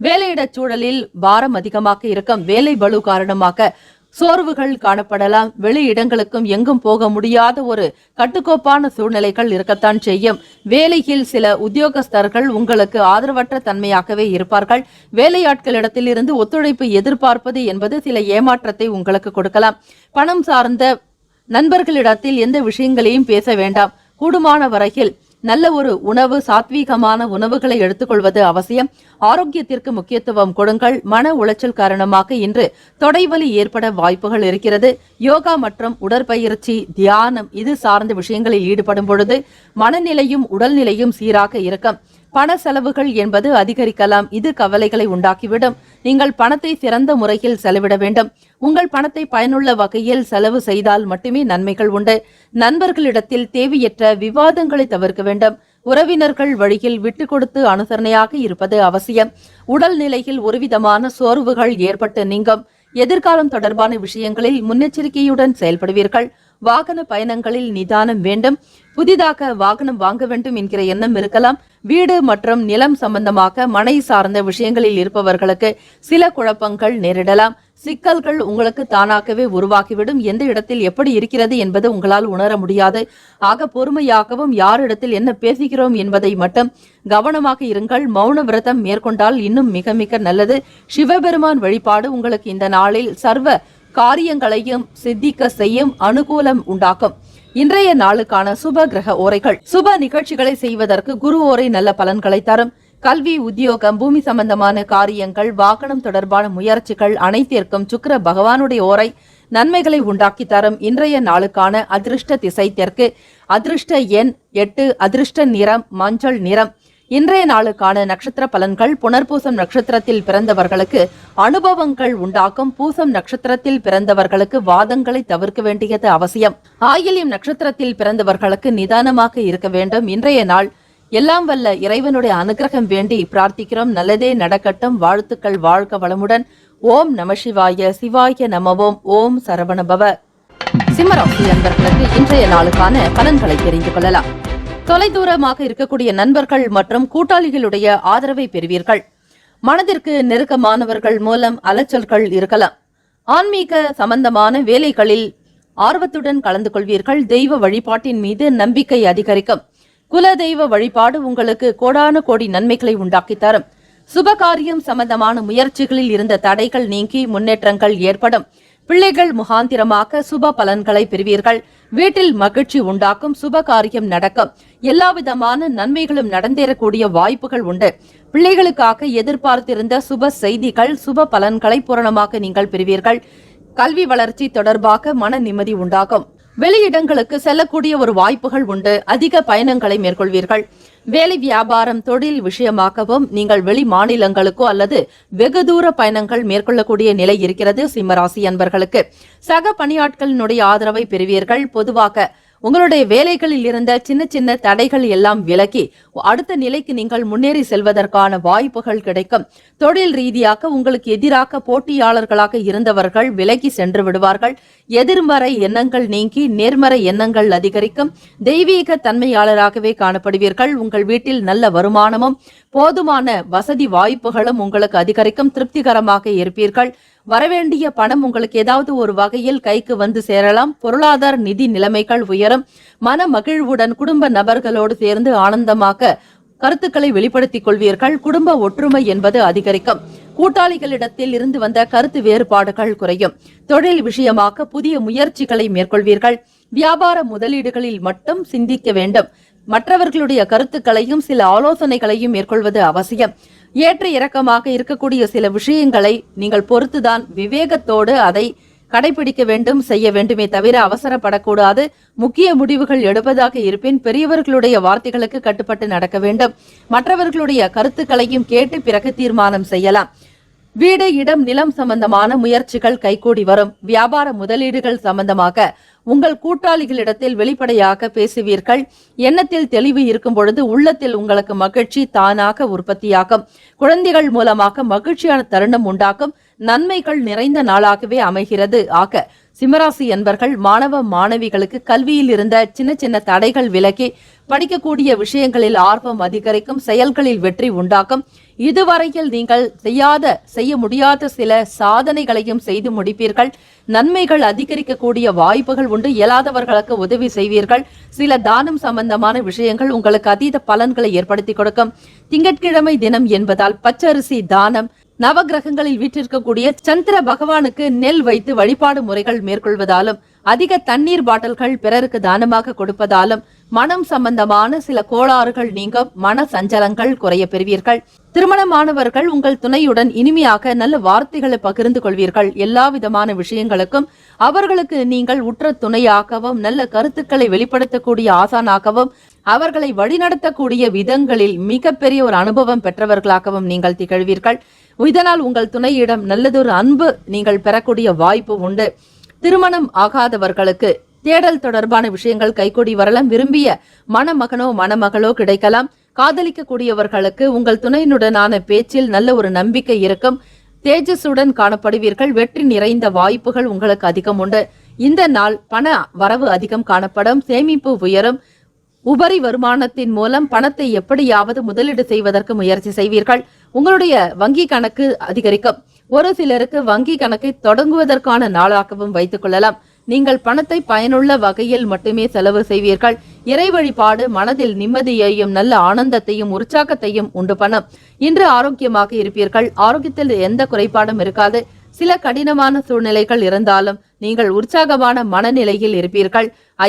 வேலையிட சூழலில் பாரம் அதிகமாக இருக்கும். வேலை பளு காரணமாக சோர்வுகள் காணப்படலாம். வெளியிடங்களுக்கும் எங்கும் போக முடியாத ஒரு கட்டுக்கோப்பான சூழ்நிலைகள் இருக்கத்தான் செய்யும். வேலையில் சில உத்தியோகஸ்தர்கள் உங்களுக்கு ஆதரவற்ற தன்மையாகவே இருப்பார்கள். வேலையாட்களிடத்திலிருந்து ஒத்துழைப்பு எதிர்பார்ப்பது என்பது சில ஏமாற்றத்தை உங்களுக்கு கொடுக்கலாம். பணம் சார்ந்த நண்பர்களிடத்தில் எந்த விஷயங்களையும் பேச வேண்டாம். கூடுமான வரையில் நல்ல ஒரு உணவு, சாத்வீகமான உணவுகளை எடுத்துக்கொள்வது அவசியம். ஆரோக்கியத்திற்கு முக்கியத்துவம் கொடுங்கள். மன உளைச்சல் காரணமாக இன்று தொடைவலி ஏற்பட வாய்ப்புகள் இருக்கிறது. யோகா மற்றும் உடற்பயிற்சி, தியானம் இது சார்ந்த விஷயங்களில் ஈடுபடும் பொழுது மனநிலையும் உடல்நிலையும் சீராக இருக்கும். பண செலவுகள் என்பது அதிகரிக்கலாம். இது கவலைகளை உண்டாக்கிவிடும். நீங்கள் பணத்தை சிறந்த முறையில் செலவிட வேண்டும். உங்கள் பணத்தை பயனுள்ள வகையில் செலவு செய்தால் மட்டுமே நன்மைகள் உண்டு. நண்பர்களிடத்தில் தேவையற்ற விவாதங்களை தவிர்க்க வேண்டும். உறவினர்கள் வழியில் விட்டு கொடுத்து அனுசரணையாக இருப்பது அவசியம். உடல் நிலையில் ஒருவிதமான சோர்வுகள் ஏற்பட்டு நீங்கும். எதிர்காலம் தொடர்பான விஷயங்களில் முன்னெச்சரிக்கையுடன் செயல்படுவீர்கள். வாகன பயணங்களில் நிதானம் வேண்டும். புதிதாக வாகனம் வாங்க வேண்டும் என்கிற எண்ணம் இருக்கலாம். வீடு மற்றும் நிலம் சம்பந்தமாக மனை சார்ந்த விஷயங்களில் இருப்பவர்களுக்கு சில குழப்பங்கள் நேரிடலாம். சிக்கல்கள் உங்களுக்கு தானாகவே உருவாக்கிவிடும். எந்த இடத்தில் எப்படி இருக்கிறது என்பது உங்களால் உணர முடியாது. ஆக பொறுமையாகவும் யாரிடத்தில் என்ன பேசுகிறோம் என்பதை மட்டும் கவனமாக இருங்கள். மௌன விரதம் மேற்கொண்டால் இன்னும் மிக மிக நல்லது. சிவபெருமான் வழிபாடு உங்களுக்கு இந்த நாளில் சர்வ காரியங்களையும் சித்திக்க செய்யும், அனுகூலம் உண்டாக்கும். இன்றைய நாளுக்கான சுப கிரக ஓரைகள். சுப நிகழ்ச்சிகளை செய்வதற்கு குரு ஓரை நல்ல பலன்களை தரும். கல்வி, உத்தியோகம், பூமி சம்பந்தமான காரியங்கள், வாகனம் தொடர்பான முயற்சிகள் அனைத்திற்கும் சுக்கிர பகவானுடைய ஓரை நன்மைகளை உண்டாக்கி தரும். இன்றைய நாளுக்கான அதிர்ஷ்ட திசை தெற்கு. அதிர்ஷ்ட எண் 8. அதிர்ஷ்ட நிறம் மஞ்சள் நிறம். இன்றைய நாளுக்கான நட்சத்திர பலன்கள். புனர்பூசம் நட்சத்திரத்தில் பிறந்தவர்களுக்கு அனுபவங்கள் உண்டாக்கும். பூசம் நட்சத்திரத்தில் பிறந்தவர்களுக்கு வாதங்களை தவிர்க்க வேண்டியது அவசியம். ஆயில்யம் நட்சத்திரத்தில் பிறந்தவர்களுக்கு நிதானமாக இருக்க வேண்டும். இன்றைய நாள் எல்லாம் வல்ல இறைவனுடைய அனுகிரகம் வேண்டி பிரார்த்திக்கிறோம். நல்லதே நடக்கட்டும். வாழ்த்துக்கள். வாழ்க வளமுடன். ஓம் நம சிவாய. சிவாய நமவோம். ஓம் சரவணபவ. சிம்மராசி அன்பர்களுக்கு இன்றைய நாளுக்கான பலன்களை தெரிந்து கொள்ளலாம். தொலைதூரமாக இருக்கக்கூடிய நண்பர்கள் மற்றும் கூட்டாளிகளுடைய ஆதரவை பெறுவீர்கள். மனதிற்கு நெருக்கமானவர்கள் மூலம் அலைச்சல்கள் இருக்கலாம். ஆன்மீக சம்பந்தமான வேலைகளில் ஆர்வத்துடன் கலந்து கொள்வீர்கள். தெய்வ வழிபாட்டின் மீது நம்பிக்கை அதிகரிக்கும். குல தெய்வ வழிபாடு உங்களுக்கு கோடான கோடி நன்மைகளை உண்டாக்கி தரும். சுபகாரியம் சம்பந்தமான முயற்சிகளில் இருந்த தடைகள் நீங்கி முன்னேற்றங்கள் ஏற்படும். பிள்ளைகள் முகாந்திரமாக சுப பலன்களை பெறுவீர்கள். வீட்டில் மகிழ்ச்சி உண்டாக்கும், சுப காரியம் நடக்கும், எல்லாவிதமான நன்மைகளும் நடந்தேறக்கூடிய வாய்ப்புகள் உண்டு. பிள்ளைகளுக்காக எதிர்பார்த்திருந்த சுப செய்திகள், சுப பலன்களை பூரணமாக நீங்கள் பெறுவீர்கள். கல்வி வளர்ச்சி தொடர்பாக மன நிம்மதி உண்டாகும். வெளியிடங்களுக்கு செல்லக்கூடிய ஒரு வாய்ப்புகள் உண்டு. அதிக பயணங்களை மேற்கொள்வீர்கள். வேலை, வியாபாரம், தொழில் விஷயமாகவும் நீங்கள் வெளி மாநிலங்களுக்கோ அல்லது வெகு தூர பயணங்கள் மேற்கொள்ளக்கூடிய நிலை இருக்கிறது. சிம்மராசி அன்பர்களுக்கு சக பணியாட்களினுடைய ஆதரவை பெறுவீர்கள். பொதுவாக உங்களுடைய வேலைகளில் இருந்த சின்ன சின்ன தடைகள் எல்லாம் விலகி அடுத்த நிலைக்கு நீங்கள் முன்னேறி செல்வதற்கான வாய்ப்புகள் கிடைக்கும். தொழில் ரீதியாக உங்களுக்கு எதிராக போட்டியாளர்களாக இருந்தவர்கள் விலகி சென்று விடுவார்கள். எதிர்மறை எண்ணங்கள் நீங்கி நேர்மறை எண்ணங்கள் அதிகரிக்கும். தெய்வீக தன்மையாளராகவே காணப்படுவீர்கள். உங்கள் வீட்டில் நல்ல வருமானமும் போதுமான வசதி வாய்ப்புகளும் உங்களுக்கு அதிகரிக்கும். திருப்திகரமாக இருப்பீர்கள். வரவேண்டிய பணம் உங்களுக்கு ஏதாவது ஒரு வகையில் கைக்கு வந்து சேரலாம். பொருளாதார நிதி நிலைமைகள் உயரும். மன மகிழ்வுடன் குடும்ப நபர்களோடு சேர்ந்து ஆனந்தமாக கருத்துக்களை வெளிப்படுத்திக் கொள்வீர்கள். குடும்ப ஒற்றுமை என்பது அதிகரிக்கும். கூட்டாளிகளிடத்தில் இருந்து வந்த கருத்து வேறுபாடுகள் குறையும். தொழில் விஷயமாக புதிய முயற்சிகளை மேற்கொள்வீர்கள். வியாபார முதலீடுகளில் மட்டும் சிந்திக்க வேண்டும். மற்றவர்களுடைய கருத்துக்களையும் சில ஆலோசனைகளையும் மேற்கொள்வது அவசியம். ஏற்ற இறக்கமாக இருக்கக்கூடிய சில விஷயங்களை நீங்கள் பொறுத்துதான் விவேகத்தோடு அதை கடைபிடிக்க வேண்டும், செய்ய வேண்டுமே தவிர அவசரப்படக்கூடாது. முக்கிய முடிவுகள் எடுப்பதாக இருப்பின் பெரியவர்களுடைய வார்த்தைகளுக்கு கட்டுப்பட்டு நடக்க வேண்டும். மற்றவர்களுடைய கருத்துக்களையும் கேட்டு பிறகு தீர்மானம் செய்யலாம். வீடு, இடம், நிலம் சம்பந்தமான முயற்சிகள் கைகூடி வரும். வியாபார முதலீடுகள் சம்பந்தமாக உங்கள் கூட்டாளிகளிடத்தில் வெளிப்படையாக பேசுவீர்கள். எண்ணத்தில் தெளிவு இருக்கும் பொழுது உள்ளத்தில் உங்களுக்கு மகிழ்ச்சி தானாக உற்பத்தியாகும். குழந்தைகள் மூலமாக மகிழ்ச்சியான தருணம் உண்டாக்கும். நன்மைகள் நிறைந்த நாளாகவே அமைகிறது. ஆக சிம்மராசி என்பர்கள் மாணவ மாணவிகளுக்கு கல்வியில் இருந்த சின்ன சின்ன தடைகள் விலகி படிக்கக்கூடிய விஷயங்களில் ஆர்வம் அதிகரிக்கும். செயல்களில் வெற்றி உண்டாக்கும். இதுவரையில் நீங்கள் செய்ய முடியாத சில சாதனைகளையும் செய்து முடிப்பீர்கள். நன்மைகள் அதிகரிக்கக்கூடிய வாய்ப்புகள் உண்டு. இயலாதவர்களுக்கு உதவி செய்வீர்கள். சில தானம் சம்பந்தமான விஷயங்கள் உங்களுக்கு அதீத பலன்களை ஏற்படுத்தி கொடுக்கும். திங்கட்கிழமை தினம் என்பதால் பச்சரிசி தானம், நவகிரகங்களில் வீற்றிருக்கக்கூடிய சந்திர பகவானுக்கு நெல் வைத்து வழிபாடு முறைகள் மேற்கொள்வதாலும், அதிக தண்ணீர் பாட்டில்கள் பிறருக்கு தானமாக கொடுப்பதாலும் மனம் சம்பந்தமான சில கோளாறுகள் நீங்க மன சஞ்சலங்கள் குறைய பெறுவீர்கள். திருமணமானவர்கள் உங்கள் துணையுடன் இனிமையாக நல்ல வார்த்தைகளை பகிர்ந்து கொள்வீர்கள். எல்லா விதமான விஷயங்களுக்கும் அவர்களுக்கு நீங்கள் உற்ற துணையாகவும் நல்ல கருத்துக்களை வெளிப்படுத்தக்கூடிய ஆசானாகவும் அவர்களை வழிநடத்தக்கூடிய விதங்களில் மிகப்பெரிய ஒரு அனுபவம் பெற்றவர்களாகவும் நீங்கள் திகழ்வீர்கள். இதனால் உங்கள் துணையிடம் நல்லதொரு அன்பு நீங்கள் பெறக்கூடிய வாய்ப்பு உண்டு. திருமணம் ஆகாதவர்களுக்கு தேடல் தொடர்பான விஷயங்கள் கைகூடி வரலாம். விரும்பிய மணமகனோ மணமகளோ கிடைக்கலாம். காதலிக்கக்கூடியவர்களுக்கு உங்கள் துணையினுடனான பேச்சில் நல்ல ஒரு நம்பிக்கை இருக்கும். தேஜஸுடன் காணப்படுவீர்கள். வெற்றி நிறைந்த வாய்ப்புகள் உங்களுக்கு அதிகம் உண்டு. இந்த நாள் பண வரவு அதிகம் காணப்படும். சேமிப்பு உயரும். உபரி வருமானத்தின் மூலம் பணத்தை எப்படியாவது முதலீடு செய்வதற்கு முயற்சி செய்வீர்கள். உங்களுடைய வங்கி கணக்கு அதிகரிக்கும். ஒரு சிலருக்கு வங்கி கணக்கை தொடங்குவதற்கான நாளாகவும் வைத்துக் கொள்ளலாம். நீங்கள் பணத்தை பயனுள்ள வகையில் மட்டுமே செலவு செய்வீர்கள். இறை வழிபாடு மனதில் நிம்மதியையும் நல்ல ஆனந்தத்தையும் உற்சாகத்தையும் உண்டு பண்ணும். இன்று ஆரோக்கியமாக இருப்பீர்கள். ஆரோக்கியத்தில் எந்த குறைபாடும் இருக்காது. சில கடினமான சூழ்நிலைகள் இருந்தாலும் நீங்கள் உற்சாகமான மனநிலையில் இருப்பீர்கள்.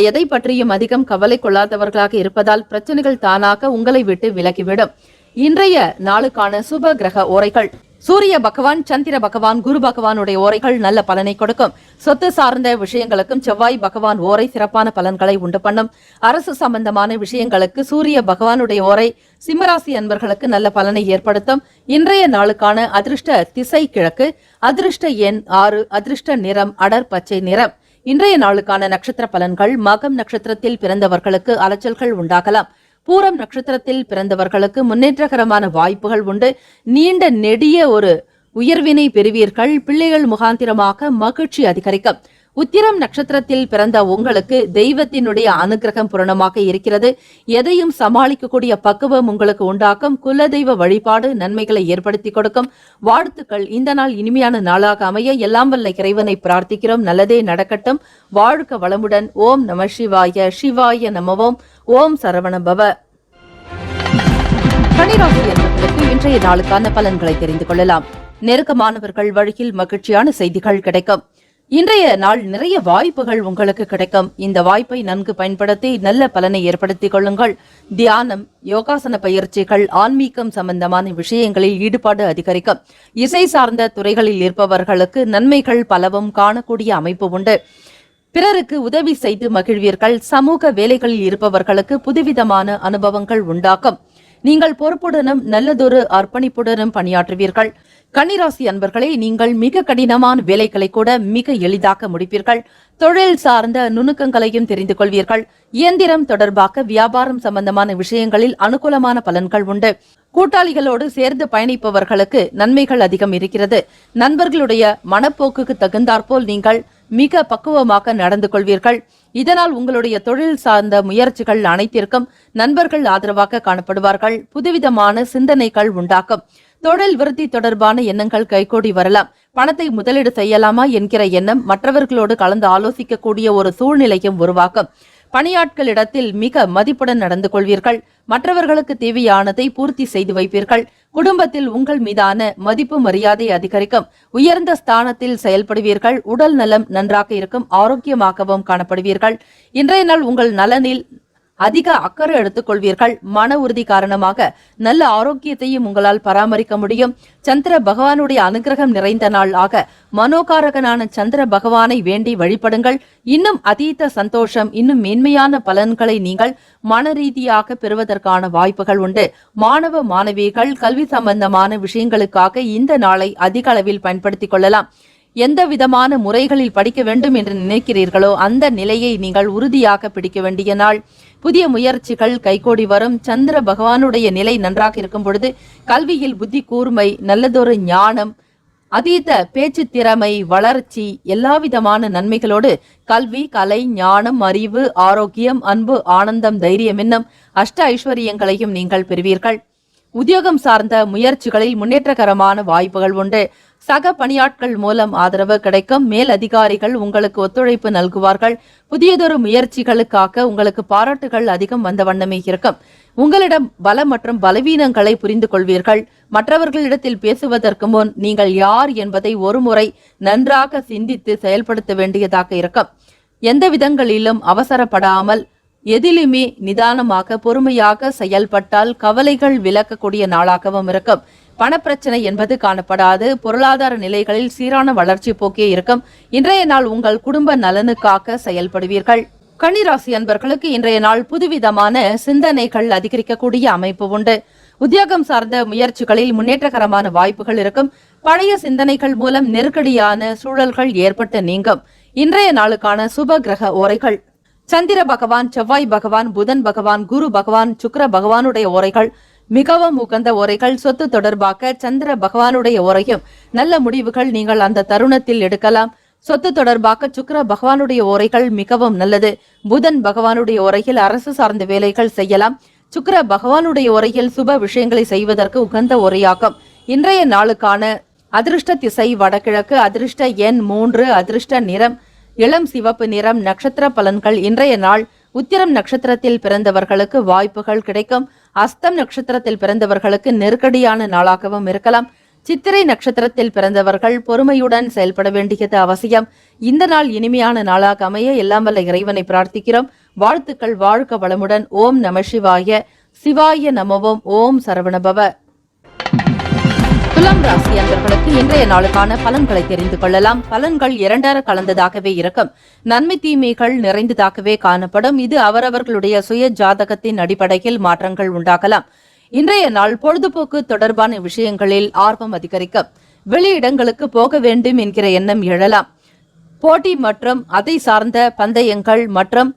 எதை பற்றியும் அதிகம் கவலை கொள்ளாதவர்களாக இருப்பதால் பிரச்சனைகள் தானாக உங்களை விட்டு விலகிவிடும். இன்றைய நாளுக்கான சுப கிரக ஓரைகள்: சூரிய பகவான், சந்திர பகவான், குரு பகவானுடைய ஓரைகள் நல்ல பலனை கொடுக்கும். சொத்து சார்ந்த விஷயங்களுக்கும் செவ்வாய் பகவான் ஓரை சிறப்பான பலன்களை உண்டு பண்ணும். அரசு சம்பந்தமான விஷயங்களுக்கு சூரிய பகவானுடைய ஓரை சிம்மராசி அன்பர்களுக்கு நல்ல பலனை ஏற்படுத்தும். இன்றைய நாளுக்கான அதிர்ஷ்ட திசை கிழக்கு. அதிர்ஷ்ட எண் 6. அதிர்ஷ்ட நிறம் அடர் பச்சை நிறம். இன்றைய நாளுக்கான நட்சத்திர பலன்கள்: மகம் நட்சத்திரத்தில் பிறந்தவர்களுக்கு அலைச்சல்கள் உண்டாகலாம். பூரம் நட்சத்திரத்தில் பிறந்தவர்களுக்கு முன்னேற்றகரமான வாய்ப்புகள் உண்டு. நீண்ட நெடிய ஒரு உயர்வினை பெறுவீர்கள். பிள்ளைகள் முகாந்திரமாக மகிழ்ச்சி அதிகரிக்கும். உத்திரம் நட்சத்திரத்தில் பிறந்த உங்களுக்கு தெய்வத்தினுடைய அனுகிரகம் பூரணமாக இருக்கிறது. எதையும் சமாளிக்கக்கூடிய பக்குவம் உங்களுக்கு உண்டாக்கும். குலதெய்வ வழிபாடு நன்மைகளை ஏற்படுத்தி கொடுக்கும். வாழ்த்துக்கள். இந்த நாள் இனிமையான நாளாக அமைய எல்லாம் வல்ல இறைவனை பிரார்த்திக்கிறோம். நல்லதே நடக்கட்டும். வாழ்க வளமுடன். ஓம் நம சிவாய. சிவாய நமவோம். ஓம் சரவண பவ. கன்னிராசி என்பவர்களுக்கு இன்றைய நாளுக்கான பலன்களை தெரிந்து கொள்ளலாம். நெருக்கமானவர்கள் வழியில் மகிழ்ச்சியான செய்திகள் கிடைக்கும். இன்றைய நாள் நிறைய வாய்ப்புகள் உங்களுக்கு கிடைக்கும். இந்த வாய்ப்பை நன்கு பயன்படுத்தி நல்ல பலனை ஏற்படுத்திக் கொள்ளுங்கள். தியானம், யோகாசன பயிற்சிகள், ஆன்மீகம் சம்பந்தமான விஷயங்களில் ஈடுபாடு அதிகரிக்கும். இசை சார்ந்த துறைகளில் இருப்பவர்களுக்கு நன்மைகள் பலவும் காணக்கூடிய அமைப்பு உண்டு. பிறருக்கு உதவி செய்து மகிழ்வீர்கள். சமூக வேலைகளில் இருப்பவர்களுக்கு புதுவிதமான அனுபவங்கள் உண்டாக்கும். நீங்கள் பொறுப்புடனும் நல்லதொரு அர்ப்பணிப்புடனும் பணியாற்றுவீர்கள். கன்னிராசி அன்பர்களே, நீங்கள் மிக கடினமான வேலைகளை கூட மிக எளிதாக முடிப்பீர்கள். தொழில் சார்ந்த நுணுக்கங்களையும் தெரிந்து கொள்வீர்கள். இயந்திரம் தொடர்பாக வியாபாரம் சம்பந்தமான விஷயங்களில் அனுகூலமான பலன்கள் உண்டு. கூட்டாளிகளோடு சேர்ந்து பயணிப்பவர்களுக்கு நன்மைகள் அதிகம் இருக்கிறது. நண்பர்களுடைய மனப்போக்குக்கு தகுந்தாற்போல் நீங்கள் மிக பக்குவமாக நடந்து கொள்வீர்கள். இதனால் உங்களுடைய தொழில் சார்ந்த முயற்சிகள் அனைத்திற்கும் நண்பர்கள் ஆதரவாக காணப்படுவார்கள். புதுவிதமான சிந்தனைகள் உண்டாக்கும். தொழில் விருத்தி தொடர்பான எண்ணங்கள் கைகூடி வரலாம். பணத்தை முதலீடு செய்யலாமா என்கிற எண்ணம் மற்றவர்களோடு கலந்து ஆலோசிக்கக்கூடிய ஒரு சூழ்நிலையும் உருவாக்கும். பணியாட்களிடத்தில் மிக மதிப்புடன் நடந்து கொள்வீர்கள். மற்றவர்களுக்கு தேவையானதை பூர்த்தி செய்து வைப்பீர்கள். குடும்பத்தில் உங்கள் மீதான மதிப்பு மரியாதை அதிகரிக்கும். உயர்ந்த ஸ்தானத்தில் செயல்படுவீர்கள். உடல் நலம் நன்றாக இருக்கும். ஆரோக்கியமாகவும் காணப்படுவீர்கள். இன்றைய நாள் உங்கள் நலனில் அதிக அக்கறை எடுத்துக் கொள்வீர்கள். மன உறுதி காரணமாக நல்ல ஆரோக்கியத்தையும் உங்களால் பராமரிக்க முடியும். சந்திர பகவானுடைய அனுகிரகம் நிறைந்த நாள் ஆக மனோகாரகனான சந்திர பகவானை வேண்டி வழிபடுங்கள். இன்னும் அதீத சந்தோஷம், இன்னும் மேன்மையான பலன்களை நீங்கள் மன ரீதியாக பெறுவதற்கான வாய்ப்புகள் உண்டு. மாணவ மாணவிகள் கல்வி சம்பந்தமான விஷயங்களுக்காக இந்த நாளை அதிக அளவில் பயன்படுத்திக் கொள்ளலாம். எந்த விதமான முறைகளில் படிக்க வேண்டும் என்று நினைக்கிறீர்களோ அந்த நிலையை நீங்கள் உறுதியாக பிடிக்க வேண்டிய நாள். புதிய முயற்சிகள் கைகூடி வரும். சந்திர பகவானுடைய நிலை நன்றாக இருக்கும் பொழுது கல்வியில் புத்தி கூர்மை, நல்லதொரு ஞானம், அதீத பேச்சு திறமை, வளர்ச்சி, எல்லாவிதமான நன்மைகளோடு கல்வி, கலை, ஞானம், அறிவு, ஆரோக்கியம், அன்பு, ஆனந்தம், தைரியம் என்னும் அஷ்ட ஐஸ்வர்யங்களையும் நீங்கள் பெறுவீர்கள். உத்தியோகம் சார்ந்த முயற்சிகளில் முன்னேற்றகரமான வாய்ப்புகள் உண்டு. சக பணியாட்கள் மூலம் ஆதரவு கிடைக்கும். மேல் அதிகாரிகள் உங்களுக்கு ஒத்துழைப்பு நல்குவார்கள். புதியதொரு முயற்சிகளுக்காக உங்களுக்கு பாராட்டுகள் அதிகம் வந்த வண்ணமே இருக்கும். உங்களிடம் பலம் மற்றும் பலவீனங்களை புரிந்து கொள்வீர்கள். மற்றவர்களிடத்தில் பேசுவதற்கு முன் நீங்கள் யார் என்பதை ஒருமுறை நன்றாக சிந்தித்து செயல்படுத்த வேண்டியதாக இருக்கும். எந்த விதங்களிலும் அவசரப்படாமல் எதிலுமே நிதானமாக பொறுமையாக செயல்பட்டால் கவலைகள் விலக்கக்கூடிய நாளாகவும் இருக்கும். பணப்பிரச்சனை என்பது காணப்படாது. பொருளாதார நிலைகளில் சீரான வளர்ச்சி போக்கே இருக்கும். இன்றைய நாள் உங்கள் குடும்ப நலனுக்காக செயல்படுவீர்கள். கன்னிராசி அன்பர்களுக்கு இன்றைய நாள் புதுவிதமான சிந்தனைகள் அதிகரிக்கக்கூடிய அமைப்பு உண்டு. உத்தியோகம் சார்ந்த முயற்சிகளில் முன்னேற்றகரமான வாய்ப்புகள் இருக்கும். பழைய சிந்தனைகள் மூலம் நெருக்கடியான சூழல்கள் ஏற்பட்டு நீங்கும். இன்றைய நாளுக்கான சுப கிரக ஓரைகள்: சந்திர பகவான், செவ்வாய் பகவான், புதன் பகவான், குரு பகவான், சுக்கிர பகவானுடைய ஓரைகள் மிகவும் உகந்த ஓரைகள். சொத்து தொடர்பாக சந்திர பகவானுடைய ஓரையும் நல்ல முடிவுகள் நீங்கள் அந்த தருணத்தில் எடுக்கலாம். சொத்து தொடர்பாக சுக்கிர பகவானுடைய ஓரைகள் மிகவும் நல்லது. புதன் பகவானுடைய ஓரையில் அரசு சார்ந்த வேலைகள் செய்யலாம். சுக்கிர பகவானுடைய ஓரையில் சுப விஷயங்களை செய்வதற்கு உகந்த ஓரையாகும். இன்றைய நாளுக்கான அதிர்ஷ்ட திசை வடகிழக்கு. அதிர்ஷ்ட எண் 3. அதிர்ஷ்ட நிறம் இளம் சிவப்பு நிறம். நட்சத்திர பலன்கள்: இன்றைய நாள் உத்திரம் நட்சத்திரத்தில் பிறந்தவர்களுக்கு வாய்ப்புகள் கிடைக்கும். அஸ்தம் நட்சத்திரத்தில் பிறந்தவர்களுக்கு நெருக்கடியான நாளாகவும் இருக்கலாம். சித்திரை நட்சத்திரத்தில் பிறந்தவர்கள் பொறுமையுடன் செயல்பட வேண்டியது அவசியம். இந்த நாள் இனிமையான நாளாக அமைய எல்லாம் வல்ல இறைவனை பிரார்த்திக்கிறோம். வாழ்த்துக்கள். வாழ்க வளமுடன். ஓம் நம சிவாய. சிவாய நமவோம். ஓம் சரவணபவ. துலாம் ராசி அன்பர்களுக்கு இன்றைய நாளுக்கான பலன்களை தெரிந்து கொள்ளலாம். பலன்கள் இரண்டர கலந்ததாகவே இருக்கும். நன்மை தீமைகள் நிறைந்ததாகவே காணப்படும். இது அவரவர்களுடைய சுய ஜாதகத்தின் அடிப்படையில் மாற்றங்கள் உண்டாகலாம். இன்றைய நாள் பொழுதுபோக்கு தொடர்பான விஷயங்களில் ஆர்வம் அதிகரிக்கும். வெளியிடங்களுக்கு போக வேண்டும் என்கிற எண்ணம் எழலாம். போட்டி மற்றும் அதை சார்ந்த பந்தயங்கள் மற்றும்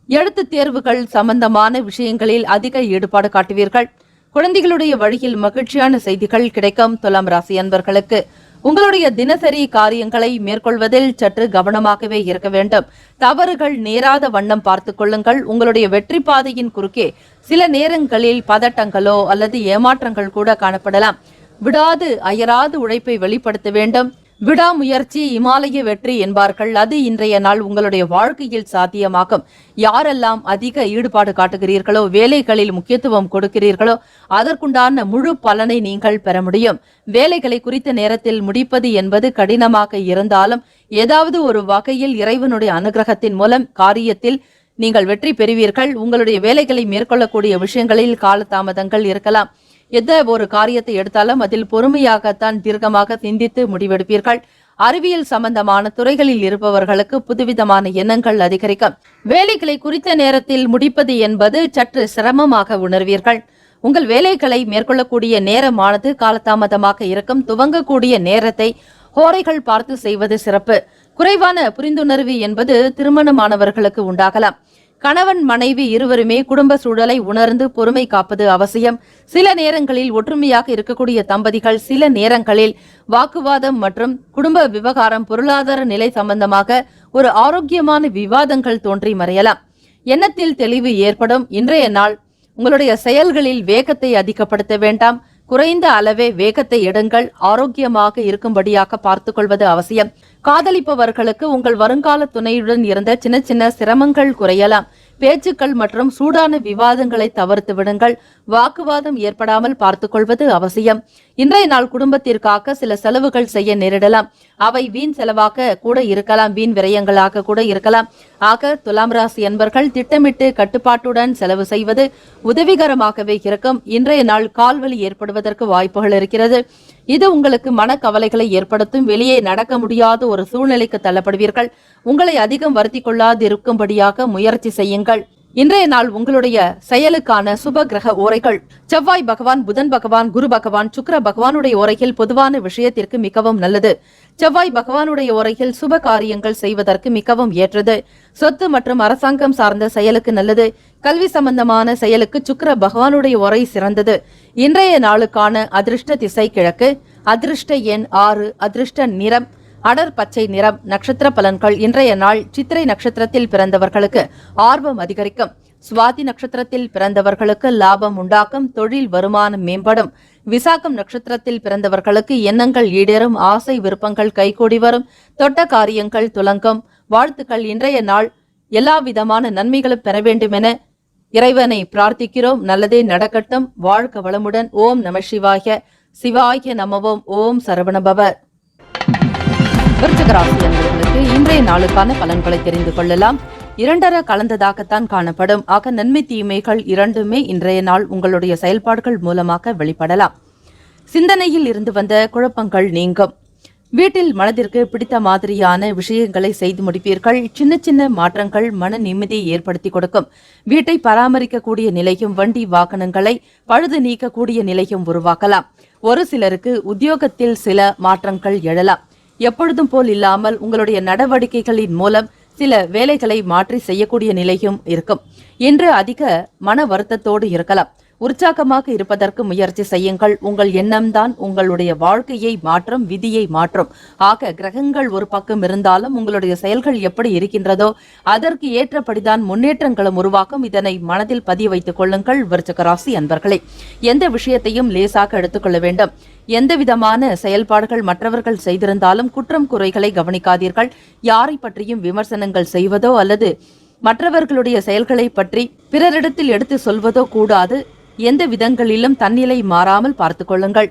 எழுத்து தேர்வுகள் சம்பந்தமான விஷயங்களில் அதிக ஈடுபாடு காட்டுவீர்கள். குழந்தைகளுடைய வழியில் மகிழ்ச்சியான செய்திகள் கிடைக்கும். துலாம் ராசி அன்பர்களுக்கு உங்களுடைய தினசரி காரியங்களை மேற்கொள்வதில் சற்று கவனமாகவே இருக்க வேண்டும். தவறுகள் நேராத வண்ணம் பார்த்துக் கொள்ளுங்கள். உங்களுடைய வெற்றி பாதையின் குறுக்கே சில நேரங்களில் பதட்டங்களோ அல்லது ஏமாற்றங்கள் கூட காணப்படலாம். விடாது அயராது உழைப்பை வெளிப்படுத்த வேண்டும். விடாமுயற்சி இமாலய வெற்றி என்பார்கள். அது இன்றைய நாள் உங்களுடைய வாழ்க்கையில் சாத்தியமாகும். யாரெல்லாம் அதிக ஈடுபாடு காட்டுகிறீர்களோ, வேலைகளில் முக்கியத்துவம் கொடுக்கிறீர்களோ, அதற்குண்டான முழு பலனை நீங்கள் பெற முடியும். வேலைகளை குறித்த நேரத்தில் முடிப்பது என்பது கடினமாக இருந்தாலும் ஏதாவது ஒரு வகையில் இறைவனுடைய அனுகிரகத்தின் மூலம் காரியத்தில் நீங்கள் வெற்றி பெறுவீர்கள். உங்களுடைய வேலைகளை மேற்கொள்ளக்கூடிய விஷயங்களில் காலதாமதங்கள் இருக்கலாம். எந்த ஒரு காரியத்தை எடுத்தாலும் அதில் பொறுமையாகத்தான் தீர்க்கமாக சிந்தித்து முடிவெடுப்பீர்கள். அறிவியல் சம்பந்தமான துறைகளில் இருப்பவர்களுக்கு புதுவிதமான எண்ணங்கள் அதிகரிக்கும். வேலைகளை குறித்த நேரத்தில் முடிப்பது என்பது சற்று சிரமமாக உணர்வீர்கள். உங்கள் வேலைகளை மேற்கொள்ளக்கூடிய நேரமானது காலதாமதமாக இருக்கும். துவங்கக்கூடிய நேரத்தை ஹோரைகள் பார்த்து செய்வது சிறப்பு. குறைவான புரிந்துணர்வு என்பது திருமணமானவர்களுக்கு உண்டாகலாம். கணவன் மனைவி இருவருமே குடும்ப சூழலை உணர்ந்து பொறுமை காப்பது அவசியம். சில நேரங்களில் ஒற்றுமையாக இருக்கக்கூடிய தம்பதிகள் சில நேரங்களில் வாக்குவாதம் மற்றும் குடும்ப விவகாரம், பொருளாதார நிலை சம்பந்தமாக ஒரு ஆரோக்கியமான விவாதங்கள் தோன்றி மறையலாம். எண்ணத்தில் தெளிவு ஏற்படும். இன்றைய நாள் உங்களுடைய செயல்களில் வேகத்தை அதிகப்படுத்த வேண்டாம். குறைந்த அளவே வேகத்தை எடுங்கள். ஆரோக்கியமாக இருக்கும்படியாக பார்த்துக் கொள்வது அவசியம். காதலிப்பவர்களுக்கு உங்கள் வருங்கால துணையுடன் இருந்த சின்ன சின்ன சிரமங்கள் குறையலாம். பேச்சுக்கள் மற்றும் சூடான விவாதங்களை தவிர்த்து விடுங்கள். வாக்குவாதம் ஏற்படாமல் பார்த்துக் கொள்வது அவசியம். இன்றைய நாள் குடும்பத்திற்காக சில செலவுகள் செய்ய நேரிடலாம். அவை வீண் செலவாக கூட இருக்கலாம், வீண் விரயங்களாக கூட இருக்கலாம். ஆக துலாம் ராசி அன்பர்கள் திட்டமிட்டு கட்டுப்பாட்டுடன் செலவு செய்வது உதவிகரமாகவே இருக்கும். இன்றைய நாள் கால்வலி ஏற்படுவதற்கு வாய்ப்புகள் இருக்கிறது. இது உங்களுக்கு மனக்கவலைகளை ஏற்படுத்தும். வெளியே நடக்க முடியாத ஒரு சூழ்நிலைக்கு தள்ளப்படுவீர்கள். உங்களை அதிகம் வருத்திக் கொள்ளாதிருக்கும்படியாக முயற்சி செய்யுங்கள். இன்றைய நாள் உங்களுடைய செயலுக்கான சுப கிரக ஓரைகள்: செவ்வாய் பகவான், புதன் பகவான், குரு பகவான், சுக்கிர பகவானுடைய ஓரையில் பொதுவான விஷயத்திற்கு மிகவும் நல்லது. செவ்வாய் பகவானுடைய ஓரையில் சுப காரியங்கள் செய்வதற்கு மிகவும் ஏற்றது. சொத்து மற்றும் அரசாங்கம் சார்ந்த செயலுக்கு நல்லது. கல்வி சம்பந்தமான செயலுக்கு சுக்கிர பகவானுடைய ஓரை சிறந்தது. இன்றைய நாளுக்கான அதிர்ஷ்ட திசை கிழக்கு. அதிர்ஷ்ட எண் 6. அதிர்ஷ்ட நிறம் அடர் பச்சை நிறம். நட்சத்திர பலன்கள்: இன்றைய நாள் சித்திரை நட்சத்திரத்தில் பிறந்தவர்களுக்கு ஆர்வம் அதிகரிக்கும். சுவாதி நட்சத்திரத்தில் பிறந்தவர்களுக்கு லாபம் உண்டாக்கும். தொழில் வருமானம் மேம்படும். விசாகம் நட்சத்திரத்தில் பிறந்தவர்களுக்கு எண்ணங்கள் ஈடேறும். ஆசை விருப்பங்கள் கைகூடி வரும். தொட்ட காரியங்கள் துலங்கும். வாழ்த்துக்கள். இன்றைய நாள் எல்லா விதமான நன்மைகளும் பெற வேண்டும் என இறைவனை பிரார்த்திக்கிறோம். நல்லதே நடக்கட்டும். வாழ்க வளமுடன். ஓம் நம சிவாய. சிவாய நமவோம். ஓம் சரவணபவ. விருச்சிக ராசி அன்பர்களுக்கு இன்றைய நாளுக்கான பலன்களை தெரிந்து கொள்ளலாம். 2 கலந்ததாகத்தான் காணப்படும். ஆக நன்மை தீமைகள் இரண்டுமே இன்றைய நாள் உங்களுடைய செயல்பாடுகள் மூலமாக வெளிப்படலாம். சிந்தனையில் இருந்து வந்த குழப்பங்கள் நீங்கும். வீட்டில் மனதிற்கு பிடித்த மாதிரியான விஷயங்களை செய்து முடிப்பீர்கள். சின்ன சின்ன மாற்றங்கள் மன நிம்மதியை ஏற்படுத்தி கொடுக்கும். வீட்டை பராமரிக்கக்கூடிய நிலையும், வண்டி வாகனங்களை பழுது நீக்கக்கூடிய நிலையும் உருவாக்கலாம். ஒரு சிலருக்கு உத்தியோகத்தில் சில மாற்றங்கள் எழலாம். எப்பொழுதும் போல் இல்லாமல் உங்களுடைய நடவடிக்கைகளின் மூலம் சில வேலைகளை மாற்றி செய்யக்கூடிய நிலையும் இருக்கும். இன்று அதிக மன வருத்தத்தோடு இருக்கலாம். உற்சாகமாக இருப்பதற்கு முயற்சி செய்யுங்கள். உங்கள் எண்ணம்தான் உங்களுடைய வாழ்க்கையை மாற்றும், விதியை மாற்றும். ஆக கிரகங்கள் ஒரு பக்கம் இருந்தாலும் உங்களுடைய செயல்கள் எப்படி இருக்கின்றதோ அதற்கு ஏற்றபடிதான் முன்னேற்றங்களும் உருவாக்கும். இதனை மனதில் பதிய வைத்துக் கொள்ளுங்கள். விருச்சிக ராசி அன்பர்களே, எந்த விஷயத்தையும் லேசாக எடுத்துக்கொள்ள வேண்டும். எந்த விதமான செயல்பாடுகள் மற்றவர்கள் செய்திருந்தாலும் குற்றம் குறைகளை கவனிக்காதீர்கள். யாரை பற்றியும் விமர்சனங்கள் செய்வதோ அல்லது மற்றவர்களுடைய செயல்களை பற்றி பிறரிடத்தில் எடுத்து சொல்வதோ கூடாது. எந்த விதங்களிலும் தன்னிலை மாறாமல் பார்த்துக் கொள்ளுங்கள்.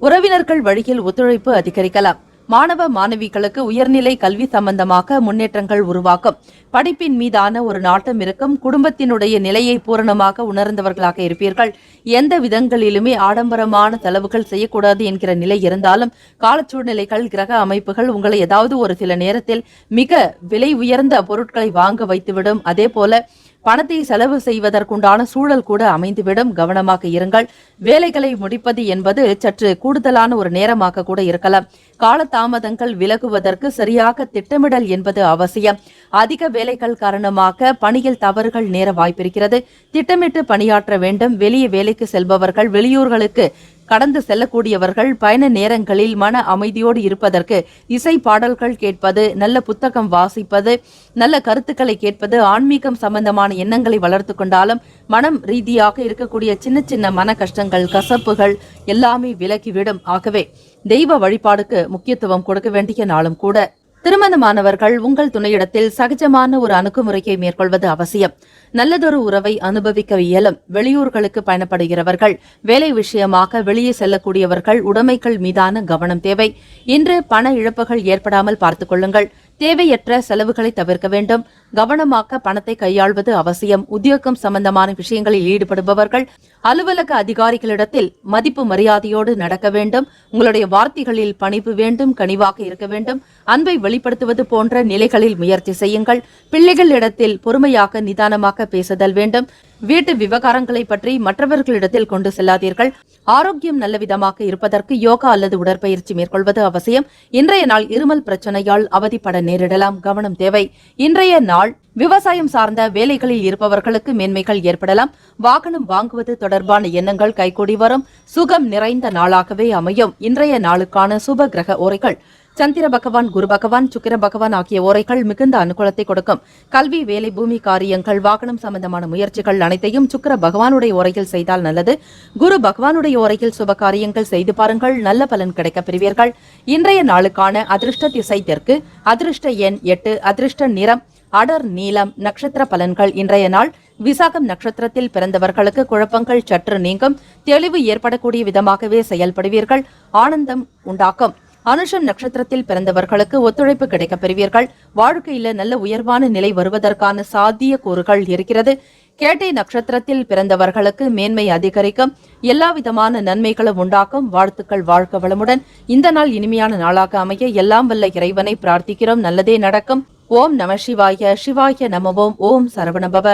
உறவினர்கள் வழியில் ஒத்துழைப்பு அதிகரிக்கலாம். மாணவ மாணவிகளுக்கு உயர்நிலை கல்வி சம்பந்தமாக முன்னேற்றங்கள் உருவாக்கும். படிப்பின் மீதான ஒரு நாட்டம் இருக்கும். குடும்பத்தினுடைய நிலையை பூரணமாக உணர்ந்தவர்களாக இருப்பீர்கள். எந்த விதங்களிலுமே ஆடம்பரமான செலவுகள் செய்யக்கூடாது என்கிற நிலை இருந்தாலும் காலச்சூழ்நிலைகள், கிரக அமைப்புகள் உங்களை ஏதாவது ஒரு சில நேரத்தில் மிக விலை உயர்ந்த பொருட்களை வாங்க வைத்துவிடும். அதே போல பணத்தை செலவு செய்வதற்குண்டான சூழல் கூட அமைந்துவிடும். கவனமாக இருங்கள். வேலைகளை முடிப்பது என்பது சற்று கூடுதலான ஒரு நேரமாக கூட இருக்கலாம். காலதாமதங்கள் விலகுவதற்கு சரியாக திட்டமிடல் என்பது அவசியம். அதிக வேலைகள் காரணமாக பணியில் தவறுகள் நேர வாய்ப்பிருக்கிறது. திட்டமிட்டு பணியாற்ற வேண்டும். வெளியே வேலைக்கு செல்பவர்கள் வெளியூர்களுக்கு கடந்து செல்லக்கூடியவர்கள் பயண நேரங்களில் மன அமைதியோடு இருப்பதற்கு இசை பாடல்கள் கேட்பது, நல்ல புத்தகம் வாசிப்பது, நல்ல கருத்துக்களை கேட்பது, ஆன்மீகம் சம்பந்தமான எண்ணங்களை வளர்த்து கொண்டாலும் மனம் ரீதியாக இருக்கக்கூடிய சின்ன சின்ன மன கஷ்டங்கள், கசப்புகள் எல்லாமே விலகிவிடும். ஆகவே தெய்வ வழிபாடுக்கு முக்கியத்துவம் கொடுக்க வேண்டிய நாளும் கூட. திருமணமானவர்கள் உங்கள் துணையிடத்தில் சகஜமான ஒரு அணுகுமுறையை மேற்கொள்வது அவசியம். நல்லதொரு உறவை அனுபவிக்க இயலும். வெளியூர்களுக்கு பயணப்படுகிறவர்கள், வேலை விஷயமாக வெளியே செல்லக்கூடியவர்கள், உடைமைகள் மீதான கவனம் தேவை. இன்று பண இழப்புகள் ஏற்படாமல் பார்த்துக் கொள்ளுங்கள். தேவையற்ற செலவுகளை தவிர்க்க வேண்டும். கவனமாக பணத்தை கையாள்வது அவசியம். உத்தியோகம் சம்பந்தமான விஷயங்களில் ஈடுபடுபவர்கள் அலுவலக அதிகாரிகளிடத்தில் மதிப்பு மரியாதையோடு நடக்க வேண்டும். உங்களுடைய வார்த்தைகளில் பணிவு வேண்டும். கனிவாக இருக்க வேண்டும். அன்பை வெளிப்படுத்துவது போன்ற நிலைகளில் முயற்சி செய்யுங்கள். பிள்ளைகளிடத்தில் பொறுமையாக நிதானமாக பேசுதல் வேண்டும். வீட்டு விவகாரங்களை பற்றி மற்றவர்களிடத்தில் கொண்டு செல்லாதீர்கள். ஆரோக்கியம் நல்ல விதமாக இருப்பதற்கு யோகா அல்லது உடற்பயிற்சி மேற்கொள்வது அவசியம். இன்றைய நாள் இருமல் பிரச்சனையால் அவதிப்பட நேரிடலாம். கவனம் தேவை. இன்றைய நாள் விவசாயம் சார்ந்த வேலைகளில் இருப்பவர்களுக்கு மேன்மைகள் ஏற்படலாம். வாகனம் வாங்குவது தொடர்பான எண்ணங்கள் கைகூடி வரும். சுகம் நிறைந்த நாளாகவே அமையும். இன்றைய நாளுக்கான சுப கிரக ஓரைகள்: சந்திர பகவான், குரு பகவான், சுக்கிர பகவான் ஆகிய ஓரைகள் மிகுந்த அனுகூலத்தை கொடுக்கும். கல்வி, வேலை, பூமி காரியங்கள், வாகனம் சம்பந்தமான முயற்சிகள் அனைத்தையும் சுக்கிர பகவானுடைய ஓரையில் செய்தால் நல்லது. குரு பகவானுடைய ஓரையில் சுப காரியங்கள் செய்து பாருங்கள். நல்ல பலன் கிடைக்க பெறுவீர்கள். இன்றைய நாளுக்கான அதிர்ஷ்ட திசை தெற்கு. அதிர்ஷ்ட எண் 8. அதிர்ஷ்ட நிறம் அடர் நீலம். நட்சத்திர பலன்கள்: இன்றைய நாள் விசாகம் நட்சத்திரத்தில் பிறந்தவர்களுக்கு குழப்பங்கள் சற்று நீங்கும். தெளிவு ஏற்படக்கூடிய விதமாகவே செயல்படுவீர்கள். ஆனந்தம் உண்டாக்கும். அனுஷம் நட்சத்திரத்தில் பிறந்தவர்களுக்கு ஒத்துழைப்பு கிடைக்கப் பெறுவீர்கள். வாழ்க்கையில நல்ல உயர்வான நிலை வருவதற்கான சாத்திய கூறுகள் இருக்கிறது. கேட்டை நட்சத்திரத்தில் பிறந்தவர்களுக்கு மேன்மை அதிகரிக்கும். எல்லா விதமான நன்மைகளும் உண்டாக்கும். வாழ்த்துக்கள். வாழ்க வளமுடன். இந்த நாள் இனிமையான நாளாக அமைய எல்லாம் வல்ல இறைவனை பிரார்த்திக்கிறோம். நல்லதே நடக்கும். ஓம் நம சிவாய. சிவாய நமவோம். ஓம் சரவணபவ.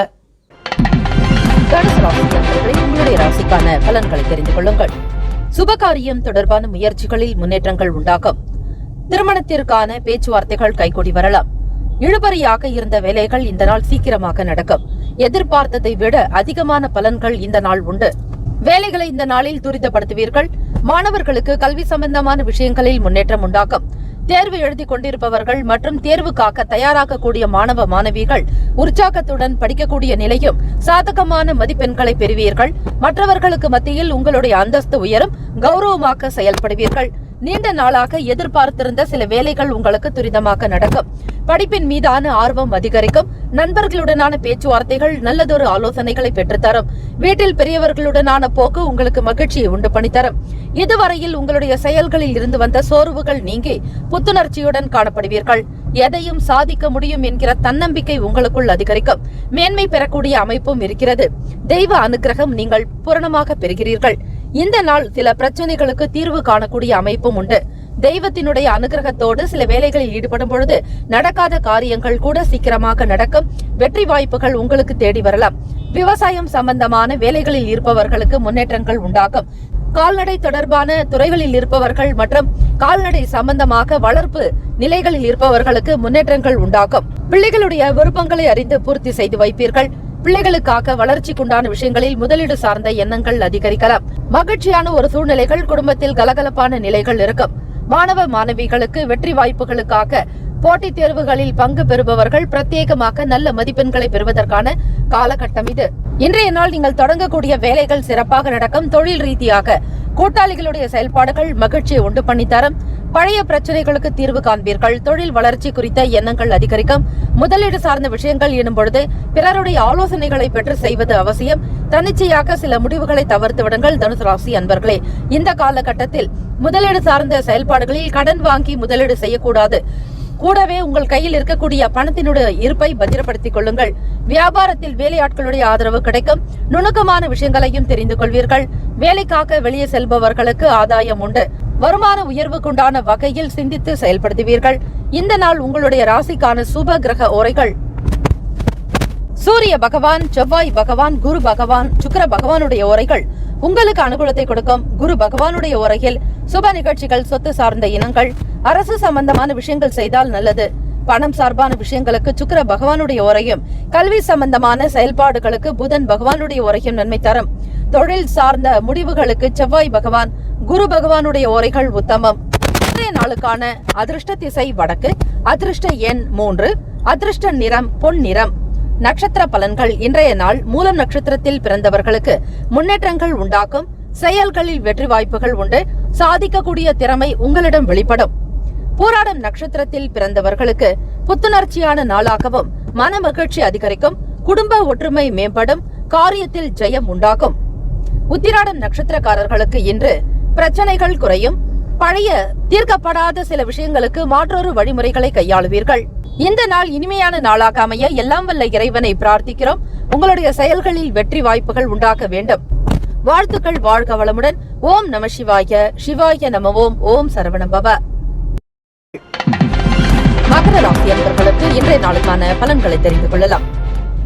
உங்களுடைய ராசிக்கான பலன்களை தெரிந்து கொள்ளுங்கள். சுபகாரியம் தொடர்பான முயற்சிகளில் முன்னேற்றங்கள் உண்டாகும். திருமணத்திற்கான பேச்சுவார்த்தைகள் கைகூடி வரலாம். இழுபறியாக இருந்த வேலைகள் இந்த நாள் சீக்கிரமாக நடக்கும். எதிர்பார்த்ததை விட அதிகமான பலன்கள் இந்த நாள் உண்டு. வேலைகளை இந்த நாளில் துரிதப்படுத்துவீர்கள். மாணவர்களுக்கு கல்வி சம்பந்தமான விஷயங்களில் முன்னேற்றம் உண்டாகும். தேர்வு எழுதி கொண்டிருப்பவர்கள் மற்றும் தேர்வுக்காக தயாராக கூடிய மாணவ மாணவிகள் உற்சாகத்துடன் படிக்கக்கூடிய நிலையும் சாதகமான மதிப்பெண்களை பெறுவீர்கள். மற்றவர்களுக்கு மத்தியில் உங்களுடைய அந்தஸ்து உயரும். கௌரவமாக செயல்படுவீர்கள். நீண்ட நாளாக எதிர்பார்த்திருந்த சில வேலைகள் உங்களுக்கு துரிதமாக நடக்கும். படிப்பின் மீதான ஆர்வம் அதிகரிக்கும். நண்பர்களுடனான பேச்சுவார்த்தைகள் நல்லதொரு ஆலோசனைகளை பெற்றுத்தரும். வீட்டில் பெரியவர்களுடனான போக்கு உங்களுக்கு மகிழ்ச்சியை உண்டு பண்ணித்தரும். இதுவரையில் உங்களுடைய செயல்களில் இருந்து வந்த சோர்வுகள் நீங்கி புத்துணர்ச்சியுடன் காணப்படுவீர்கள். எதையும் சாதிக்க முடியும் என்கிற தன்னம்பிக்கை உங்களுக்குள் அதிகரிக்கும். மேன்மை பெறக்கூடிய அமைப்பும் இருக்கிறது. தெய்வ அனுகிரகம் நீங்கள் பூரணமாக பெறுகிறீர்கள். இந்த நாள் சில பிரச்சனைகளுக்கு தீர்வு காணக்கூடிய அமைப்பும் உண்டு. தெய்வத்தினுடைய அனுகிரகத்தோடு சில வேலைகளில் ஈடுபடும் பொழுது நடக்காத காரியங்கள் கூட சீக்கிரமாக நடக்கும். வெற்றி வாய்ப்புகள் உங்களுக்கு தேடி வரலாம். விவசாயம் சம்பந்தமான வேலைகளில் இருப்பவர்களுக்கு முன்னேற்றங்கள் உண்டாகும். கால்நடை தொடர்பான துறைகளில் இருப்பவர்கள் மற்றும் கால்நடை சம்பந்தமாக வளர்ப்பு நிலைகளில் இருப்பவர்களுக்கு முன்னேற்றங்கள் உண்டாகும். பிள்ளைகளுடைய விருப்பங்களை அறிந்து பூர்த்தி செய்து வைப்பீர்கள். பிள்ளைகளுக்காக வளர்ச்சிக்குண்டான விஷயங்களில் முதலீடு சார்ந்த எண்ணங்கள் அதிகரிக்கலாம். மகிழ்ச்சியான ஒரு சூழ்நிலைகள், குடும்பத்தில் கலகலப்பான நிலைகள் இருக்கும். மாணவ மாணவிகளுக்கு வெற்றி வாய்ப்புகளுக்காக போட்டித் தேர்வுகளில் பங்கு பெறுபவர்கள் பிரத்யேகமாக நல்ல மதிப்பெண்களை பெறுவதற்கான காலகட்டம் இது. இன்றைய நாள் நீங்கள் தொடங்கக்கூடிய வேலைகள் சிறப்பாக நடக்கும். தொழில் ரீதியாக கூட்டாளிகளுடைய செயல்பாடுகள் மகிழ்ச்சியை உண்டு பண்ணித்தரும். பழைய பிரச்சனைகளுக்கு தீர்வு காண்பீர்கள். தொழில் வளர்ச்சி குறித்த எண்ணங்கள் அதிகரிக்கும். முதலீடு சார்ந்த விஷயங்கள் எனும் பொழுது பிறருடைய ஆலோசனைகளை பெற்று செய்வது அவசியம். தன்னிச்சையாக சில முடிவுகளை தவிர்த்து விடுங்கள். தனுசு ராசி அன்பர்களே, இந்த காலகட்டத்தில் முதலீடு சார்ந்த செயல்பாடுகளில் கடன் வாங்கி முதலீடு செய்யக்கூடாது. கூடவே உங்கள் கையில் இருக்கக்கூடிய பணத்தினுடைய இருப்பை பத்திரப்படுத்திக் கொள்ளுங்கள். வியாபாரத்தில் வேலையாட்களுடைய ஆதரவு கிடைக்கும். நுணுக்கமான விஷயங்களையும் தெரிந்து கொள்வீர்கள். வேலைக்காக வெளியே செல்பவர்களுக்கு ஆதாயம் உண்டு. வருமான உயர்வுக்குண்டான வகையில் சிந்தித்து செயல்படுத்துவீர்கள். இந்த நாள் உங்களுடைய ராசிக்கான சுப கிரக ஓரைகள்: சூரிய பகவான், செவ்வாய் பகவான், குரு பகவான், சுக்கிர பகவானுடைய ஓரைகள் உங்களுக்கு அனுகூலத்தை கொடுக்கும். குரு பகவானுடைய ஓரையில் சுப நிகழ்ச்சிகள், சொத்து சார்ந்த இனங்கள், அரசு சம்பந்தமான விஷயங்கள் செய்தால் நல்லது. பணம் சார்பான விஷயங்களுக்கு சுக்கிர பகவானுடைய உரையும், கல்வி சம்பந்தமான செயல்பாடுகளுக்கு புதன் பகவானுடைய உரையும் நன்மை தரும். தொழில் சார்ந்த முடிவுகளுக்கு செவ்வாய் பகவான், குரு பகவானுடைய உரைகள் உத்தமம். இன்றைய நாளுக்கான அதிர்ஷ்ட திசை வடக்கு, அதிர்ஷ்ட எண் 3, அதிர்ஷ்ட நிறம் பொன் நிறம். நட்சத்திர பலன்கள். இன்றைய நாள் மூலம் நட்சத்திரத்தில் பிறந்தவர்களுக்கு முன்னேற்றங்கள் உண்டாக்கும். செயல்களில் வெற்றி வாய்ப்புகள் உண்டு. சாதிக்கக்கூடிய திறமை உங்களிடம் வெளிப்படும். பூராடம் நட்சத்திரத்தில் பிறந்தவர்களுக்கு புத்துணர்ச்சியான நாளாகவும் மன மகிழ்ச்சி அதிகரிக்கும். குடும்ப ஒற்றுமை மேம்படும். காரியத்தில் ஜெயம் உண்டாகும். உத்திராடம் நட்சத்திரக்காரர்களுக்கு இன்று பிரச்சனைகள் குறையும். பழைய தீர்க்கப்படாத சில விஷயங்களுக்கு மாற்றொரு வழிமுறைகளை கையாளுவீர்கள். இந்த நாள் இனிமையான நாளாக அமைய எல்லாம் வல்ல இறைவனை பிரார்த்திக்கிறோம். உங்களுடைய செயல்களில் வெற்றி வாய்ப்புகள் உண்டாக வேண்டும். வாழ்த்துக்கள். வாழ்க வளமுடன். ஓம் நம சிவாய. சிவாய நம ஓம். ஓம் சரவணபவ. மகர ராசி அன்பர்களுக்கு இன்றைய நாளுக்கான பலன்களை தெரிந்து கொள்ளலாம்.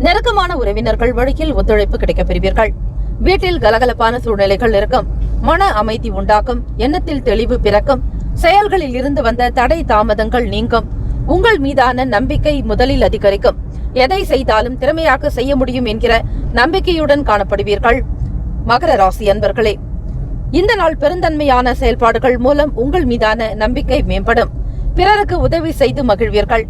நெருக்கமான உறவினர்கள் வழியில் ஒத்துழைப்பு கிடைக்கப் பெறுவீர்கள். வீட்டில் கலகலப்பான சூழ்நிலைகள் இருக்கும். மன அமைதி உண்டாக்கும். எண்ணத்தில் தெளிவு பிறக்கும். செயல்களில் இருந்து வந்த தடை தாமதங்கள் நீங்கும். உங்கள் மீதான நம்பிக்கை முதலில் அதிகரிக்கும். எதை செய்தாலும் திறமையாக செய்ய முடியும் என்கிற நம்பிக்கையுடன் காணப்படுவீர்கள். மகர ராசி அன்பர்களே, இந்த நாள் பெருந்தன்மையான செயல்பாடுகள் மூலம் உங்கள் மீதான நம்பிக்கை மேம்படும். பிறருக்கு உதவி செய்து மகிழ்வீர்கள்.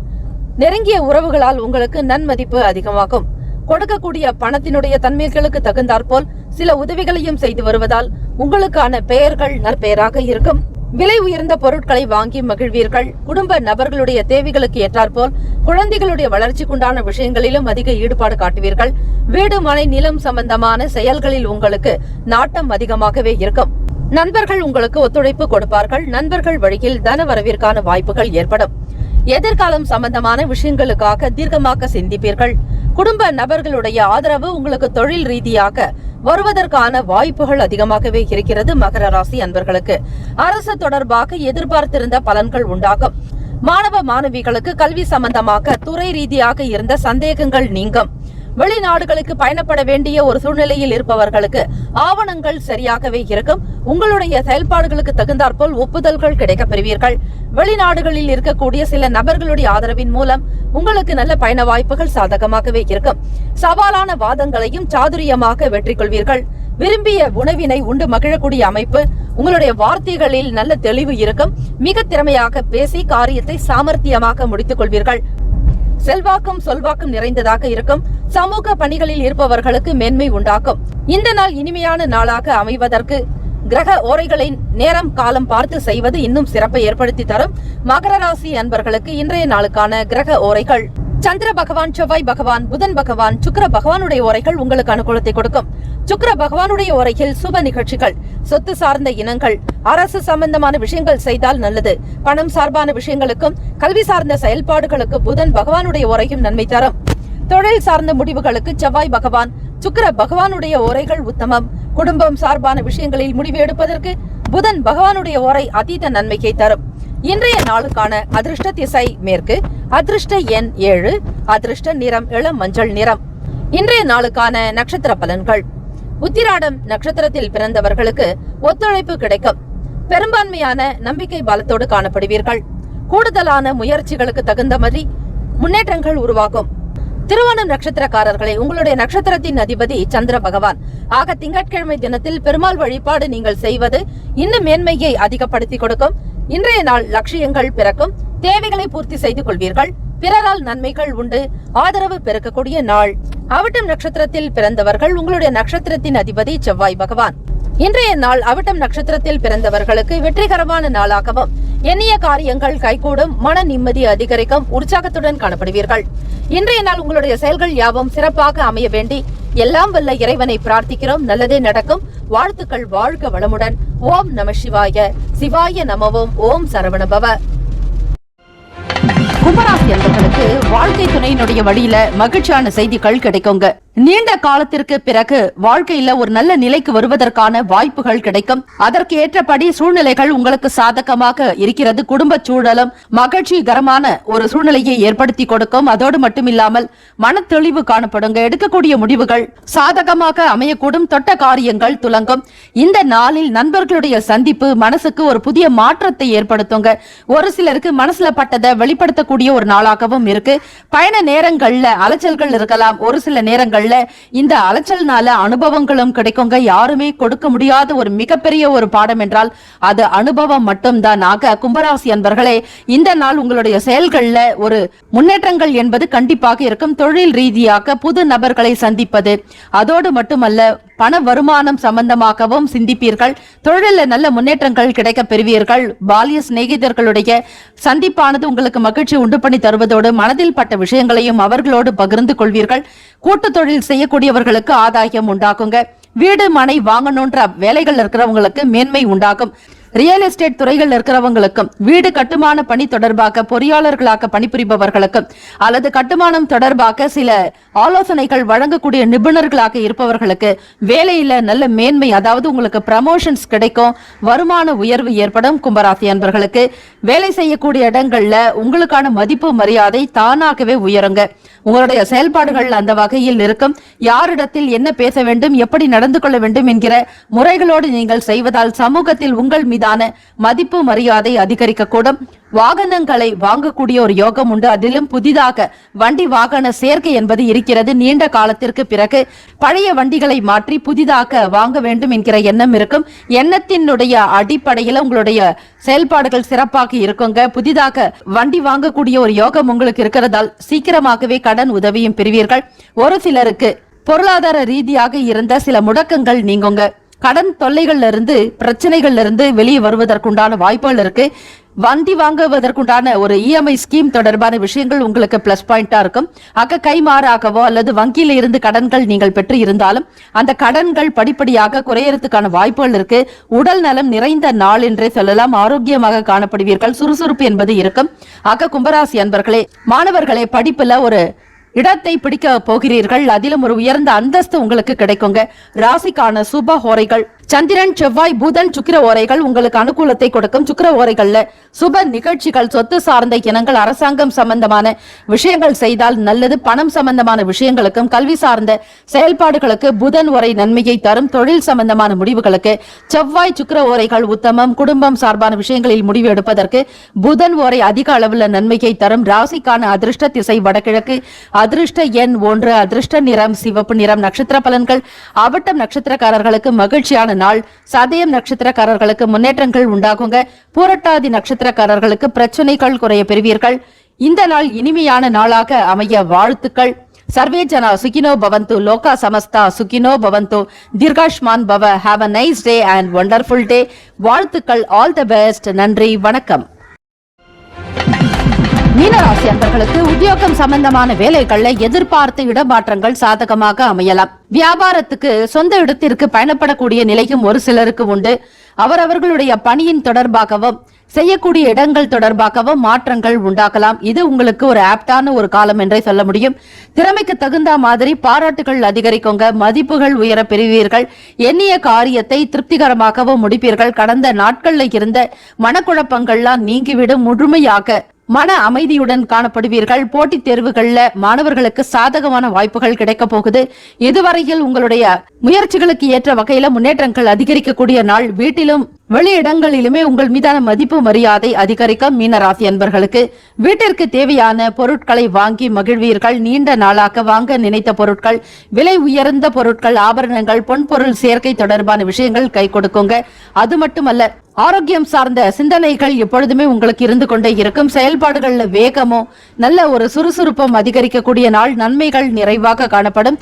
நெருங்கிய உறவுகளால் உங்களுக்கு நன்மதிப்பு அதிகமாகும். கொடுக்கக்கூடிய பணத்தினுடைய தன்மைகளுக்கு தகுந்தாற்போல் சில உதவிகளையும் செய்து வருவதால் உங்களுக்கான பெயர்கள் நற்பெயராக இருக்கும். விலை உயர்ந்த பொருட்களை வாங்கி மகிழ்வீர்கள். குடும்ப நபர்களுடைய தேவைகளுக்கு ஏற்றாற்போல் குழந்தைகளுடைய வளர்ச்சிக்குண்டான விஷயங்களிலும் அதிக ஈடுபாடு காட்டுவீர்கள். வீடு மனை நிலம் சம்பந்தமான செயல்களில் உங்களுக்கு நாட்டம் அதிகமாகவே இருக்கும். நண்பர்கள் உங்களுக்கு ஒத்துழைப்பு கொடுப்பார்கள். நண்பர்கள் வழியில் தன வரவிற்கான வாய்ப்புகள் ஏற்படும். எதிர்காலம் சம்பந்தமான விஷயங்களுக்காக தீர்க்கமாக சிந்திப்பீர்கள். குடும்ப நபர்களுடைய ஆதரவு உங்களுக்கு தொழில் ரீதியாக வருவதற்கான வாய்ப்புகள் அதிகமாகவே இருக்கிறது. மகர ராசி அன்பர்களுக்கு அரசு தொடர்பாக எதிர்பார்த்திருந்த பலன்கள் உண்டாகும். மாணவ மாணவிகளுக்கு கல்வி சம்பந்தமாக துறை ரீதியாக இருந்த சந்தேகங்கள் நீங்கும். வெளிநாடுகளுக்கு பயணப்பட வேண்டிய ஒரு சூழ்நிலையில் இருப்பவர்களுக்கு ஆவணங்கள் சரியாகவே இருக்கும். உங்களுடைய செயல்பாடுகளுக்கு தகுந்தாற்போல் ஒப்புதல்கள் கிடைக்கப் பெறுவீர்கள். வெளிநாடுகளில் இருக்கக்கூடிய சில நபர்களுடைய ஆதரவின் மூலம் உங்களுக்கு நல்ல பயண வாய்ப்புகள் சாதகமாகவே இருக்கும். சவாலான வாதங்களையும் சாதுரியமாக வெற்றி கொள்வீர்கள். விரும்பிய உணவினை உண்டு மகிழக்கூடிய அமைப்பு. உங்களுடைய வார்த்தைகளில் நல்ல தெளிவு இருக்கும். மிக திறமையாக பேசி காரியத்தை சாமர்த்தியமாக முடித்துக் கொள்வீர்கள். செல்வாக்கும் சொல்வாக்கும் நிறைந்ததாக இருக்கும். சமூக பணிகளில் இருப்பவர்களுக்கு மேன்மை உண்டாக்கும். இந்த நாள் இனிமையான நாளாக அமைவதற்கு கிரக ஓரைகளின் நேரம் காலம் பார்த்து செய்வது இன்னும் சிறப்பை ஏற்படுத்தி தரும். மகர ராசி அன்பர்களுக்கு இன்றைய நாளுக்கான கிரக ஓரைகள். சந்திர பகவான், செவ்வாய் பகவான், புதன் பகவான், சுக்கிர பகவானுடைய உரைகள் உங்களுக்கு அனுகூலத்தை கொடுக்கும். சுக்கிர பகவானுடைய உரையில் சுப நிகழ்ச்சிகள், சொத்து சார்ந்த இனங்கள், அரசு சம்பந்தமான விஷயங்கள் செய்தால் நல்லது. பணம் சார்பான விஷயங்களுக்கும் கல்வி சார்ந்த செயல்பாடுகளுக்கு புதன் பகவானுடைய உரையும் நன்மை தரும். தொழில் சார்ந்த முடிவுகளுக்கு செவ்வாய் பகவான், சுக்கிர பகவானுடைய உரைகள் உத்தமம். குடும்பம் சார்பான விஷயங்களில் முடிவு எடுப்பதற்கு புதன் பகவானுடைய உரை அதீத நன்மையை தரும். இன்றைய நாளுக்கான அதிர்ஷ்ட திசை மேற்கு, அதிர்ஷ்ட எண் 7, அதிர்ஷ்ட நிறம் இளம் மஞ்சள் நிறம். இன்றைய நாளுக்கான நட்சத்திர பலன்கள். உத்திராடம் நட்சத்திரத்தில் பிறந்தவர்களுக்கு ஒத்துழைப்பு கிடைக்கும். பெரும்பான்மையான நம்பிக்கை பலத்தோடு காணப்படுவீர்கள். கூடுதலான முயற்சிகளுக்கு தகுந்த மாதிரி முன்னேற்றங்கள் உருவாகும். திருவோணம் நட்சத்திரக்காரர்களே, உங்களுடைய நட்சத்திரத்தின் அதிபதி சந்திர பகவான். ஆக திங்கட்கிழமை தினத்தில் பெருமாள் வழிபாடு நீங்கள் செய்வது இன்னும் மேன்மையை அதிகப்படுத்திக் கொடுக்கும். இன்றைய நாள் லட்சியங்கள் பிறக்கும். தேவைகளை பூர்த்தி செய்து கொள்வீர்கள். பிறரால் நன்மைகள் உண்டு. ஆதரவு பெருக்கக்கூடிய நாள். அவிட்டம் நட்சத்திரத்தில் பிறந்தவர்கள், உங்களுடைய நட்சத்திரத்தின் அதிபதி செவ்வாய் பகவான். இன்றைய நாள் அவிட்டம் நட்சத்திரத்தில் பிறந்தவர்களுக்கு வெற்றிகரமான நாளாகவும் எண்ணிய காரியங்கள் கைகூடும். மன நிம்மதி அதிகரிக்கும். உற்சாகத்துடன் காணப்படுவீர்கள். இன்றைய நாள் உங்களுடைய செயல்கள் யாவும் சிறப்பாக அமைய வேண்டி எல்லாம் வல்ல இறைவனை பிரார்த்திக்கிறோம். நல்லதே நடக்கும். வாழ்த்துக்கள். வாழ்க வளமுடன். ஓம் நம சிவாய. சிவாய நமவோம். ஓம் சரவணபவ. கும்பராசி என்பவர்களுக்கு வாழ்க்கை துணையினுடைய வழியில மகிழ்ச்சியான செய்திகள் கிடைக்குங்க. நீண்ட காலத்திற்கு பிறகு வாழ்க்கையில ஒரு நல்ல நிலைக்கு வருவதற்கான வாய்ப்புகள் கிடைக்கும். அதற்கு ஏற்றபடி சூழ்நிலைகள் உங்களுக்கு சாதகமாக இருக்கிறது. குடும்ப சூழலும் மகிழ்ச்சிகரமான ஒரு சூழ்நிலையை ஏற்படுத்தி கொடுக்கும். அதோடு மட்டுமில்லாமல் மன தெளிவு காணப்படுங்க. எடுக்கக்கூடிய முடிவுகள் சாதகமாக அமையக்கூடும். தொட்ட காரியங்கள் துலங்கும். இந்த நாளில் நண்பர்களுடைய சந்திப்பு மனசுக்கு ஒரு புதிய மாற்றத்தை ஏற்படுத்துங்க. ஒரு சிலருக்கு மனசுல பட்டதை வெளிப்படுத்தக்கூடிய ஒரு நாளாகவும் இருக்கு. பயண நேரங்கள்ல அலைச்சல்கள் இருக்கலாம். ஒரு சில நேரங்கள்ல இந்த அலைச்சல்னால அனுபவங்களும் கிடைக்குங்க. யாருமே கொடுக்க முடியாத ஒரு மிகப்பெரிய ஒரு பாடம் என்றால் அது அனுபவம் மட்டும்தான். ஆக கும்பராசி அன்பர்களே, இந்த நாள் உங்களுடைய செயல்கள்ல ஒரு முன்னேற்றங்கள் என்பது கண்டிப்பாக இருக்கும். தொழில் ரீதியாக புது நபர்களை சந்திப்பது, அதோடு மட்டுமல்ல பண வருமானம் சம்பந்தமாகவும் சிந்திப்பீர்கள். தொழில நல்ல முன்னேற்றங்கள் கிடைக்க பெறுவீர்கள். பாலிய சிநேகிதர்களுடைய சந்திப்பானது உங்களுக்கு மகிழ்ச்சி உண்டு பண்ணி தருவதோடு மனதில் பட்ட விஷயங்களையும் அவர்களோடு பகிர்ந்து கொள்வீர்கள். கூட்டு தொழில் செய்யக்கூடியவர்களுக்கு ஆதாயம் உண்டாகுங்க. வீடு மனை வாங்கணுன்ற வேலைகள் இருக்கிறவங்களுக்கு மேன்மை உண்டாகும். ரியல் எஸ்டேட் துறைகள் இருக்கிறவங்களுக்கும், வீடு கட்டுமான பணி தொடர்பாக பொறியாளர்களாக பணிபுரிபவர்களுக்கும் அல்லது கட்டுமானம் தொடர்பாக சில ஆலோசனைகள் வழங்கக்கூடிய நிபுணர்களாக இருப்பவர்களுக்கு வேலையில நல்ல மேன்மை, அதாவது உங்களுக்கு ப்ரமோஷன்ஸ் கிடைக்கும். வருமான உயர்வு ஏற்படும். கும்பராசி அன்பர்களுக்கு வேலை செய்யக்கூடிய இடங்கள்ல உங்களுக்கான மதிப்பு மரியாதை தானாகவே உயருங்க. உங்களுடைய செயல்பாடுகள் அந்த வகையில் இருக்கும். யாரிடத்தில் என்ன பேச வேண்டும், எப்படி நடந்து கொள்ள வேண்டும் என்கிற முறைகளோடு நீங்கள் செய்வதால் சமூகத்தில் உங்கள் மீதான மதிப்பு மரியாதை அதிகரிக்கக்கூடும். வாகனங்களை வாங்கக்கூடிய ஒரு யோகம் உண்டு. அதிலும் புதிதாக வண்டி வாகன சேர்க்கை என்பது இருக்கிறது. நீண்ட காலத்திற்கு பிறகு பழைய வண்டிகளை மாற்றி புதிதாக வாங்க வேண்டும் என்கிற எண்ணம் இருக்கும். எண்ணத்தினுடைய அடிப்படையில் உங்களுடைய செயல்பாடுகள் சிறப்பாக இருக்குங்க. புதிதாக வண்டி வாங்கக்கூடிய ஒரு யோகம் உங்களுக்கு இருக்கிறதால் சீக்கிரமாகவே கடன் உதவியும் பெறுவீர்கள். ஒரு சிலருக்கு பொருளாதார ரீதியாக இருந்த சில முடக்கங்கள் நீங்குங்க. கடன் தொல்லைகள்ல இருந்து பிரச்சனைகள்ல இருந்து வெளியே வருவதற்குண்டான வாய்ப்புகள் இருக்கு. வண்டி வாங்குவதற்குண்டான ஒரு இஎம்ஐ ஸ்கீம் தொடர்பான விஷயங்கள் உங்களுக்கு பிளஸ் பாயிண்டா இருக்கும். கைமாறாகவோ அல்லது வங்கியில இருந்து கடன்கள் நீங்கள் பெற்று இருந்தாலும் அந்த கடன்கள் படிப்படியாக குறையறதுக்கான வாய்ப்புகள் இருக்கு. உடல் நலம் நிறைந்த நாள் என்றே சொல்லலாம். ஆரோக்கியமாக காணப்படுவீர்கள். சுறுசுறுப்பு என்பது இருக்கும். கும்பராசி அன்பர்களே, மாணவர்களே, படிப்புல ஒரு இடத்தை பிடிக்க போகிறீர்கள். அதிலும் ஒரு உயர்ந்த அந்தஸ்து உங்களுக்கு கிடைக்குங்க. ராசிக்கான சுப ஹோரைகள் சந்திரன், செவ்வாய், புதன், சுக்கிர ஓரைகள் உங்களுக்கு அனுகூலத்தை கொடுக்கும். சுக்கிர ஓரைகள்ல சுப நிகழ்ச்சிகள், சொத்து சார்ந்த இனங்கள், அரசாங்கம் சம்பந்தமான விஷயங்கள் செய்தால் நல்லது. பணம் சம்பந்தமான விஷயங்களுக்கும் கல்வி சார்ந்த செயல்பாடுகளுக்கு புதன் ஓரை நன்மையை தரும். தொழில் சம்பந்தமான முடிவுகளுக்கு செவ்வாய், சுக்கிர ஓரைகள் உத்தமம். குடும்பம் சார்பான விஷயங்களில் முடிவு எடுப்பதற்கு புதன் ஓரை அதிக அளவுள்ள நன்மையை தரும். ராசிக்கான அதிர்ஷ்ட திசை வடகிழக்கு. அதிர்ஷ்ட எண் 1. அதிர்ஷ்ட நிறம் சிவப்பு நிறம். நட்சத்திர பலன்கள் அவிட்டம் நட்சத்திரக்காரர்களுக்கு மகிழ்ச்சியான நாள். சதயம் நட்சத்திரக்காரர்களுக்கு முன்னேற்றங்கள் உண்டாகுங்க. பூரட்டாதி நட்சத்திரக்காரர்களுக்கு பிரச்சனைகள் குறைய பெறுவீர்கள். இந்த நாள் இனிமையான நாளாக அமைய வாழ்த்துக்கள். சர்வே ஜனா சுகினோ பவந்து, லோகா சமஸ்தா சுகினோ பவந்து, தீர்காஷ்மான் பவ. Have a nice day and wonderful day. வாழ்த்துக்கள். All the best. நன்றி, வணக்கம். மீனராசி அன்பர்களுக்கு உத்தியோகம் சம்பந்தமான வேலைகள்ல எதிர்பார்த்த இடமாற்றங்கள் சாதகமாக அமையலாம். வியாபாரத்துக்கு சொந்த இடத்திற்கு பயணப்படக்கூடிய நிலையும் ஒரு சிலருக்கு உண்டு. அவரவர்களுடைய பணியின் தொடர்பாகவும் செய்யக்கூடிய இடங்கள் தொடர்பாகவும் மாற்றங்கள் உண்டாகலாம். இது உங்களுக்கு ஒரு ஆப்டான ஒரு காலம் என்றே சொல்ல முடியும். திறமைக்கு தகுந்த மாதிரி பாராட்டுகள் அதிகரிக்குங்க. மதிப்புகள் உயர பெறுவீர்கள். எண்ணிய காரியத்தை திருப்திகரமாகவும் முடிப்பீர்கள். கடந்த நாட்கள்ல இருந்த மனக்குழப்பங்கள்லாம் நீங்கிவிடும். முழுமையாக மன அமைதியுடன் காணப்படுவீர்கள். போட்டித் தேர்வுகள்ல மாணவர்களுக்கு சாதகமான வாய்ப்புகள் கிடைக்க போகுது. இதுவரையில் உங்களுடைய முயற்சிகளுக்கு ஏற்ற வகையில முன்னேற்றங்கள் அதிகரிக்கக்கூடிய நாள். வீட்டிலும் வெளியிடங்களிலுமே உங்கள் மீதான மதிப்பு மரியாதை அதிகரிக்கும். மீனராசி அன்பர்களுக்கு வீட்டிற்கு தேவையான பொருட்களை வாங்கி மகிழ்வீர்கள். நீண்ட நாளாக வாங்க நினைத்த பொருட்கள், விலை உயர்ந்த பொருட்கள், ஆபரணங்கள், பொன்பொருள் சேர்க்கை தொடர்பான விஷயங்கள் கை கொடுக்குங்க. அது மட்டுமல்ல, ஆரோக்கியம் சார்ந்த சிந்தனைகள் எப்பொழுதுமே உங்களுக்கு இருந்து கொண்டே இருக்கும். செயல்பாடுகள்ல வேகமும் நல்ல ஒரு சுறுசுறுப்பும் அதிகரிக்கக்கூடிய நாள். நன்மைகள் நிறைவாக காணப்படும்.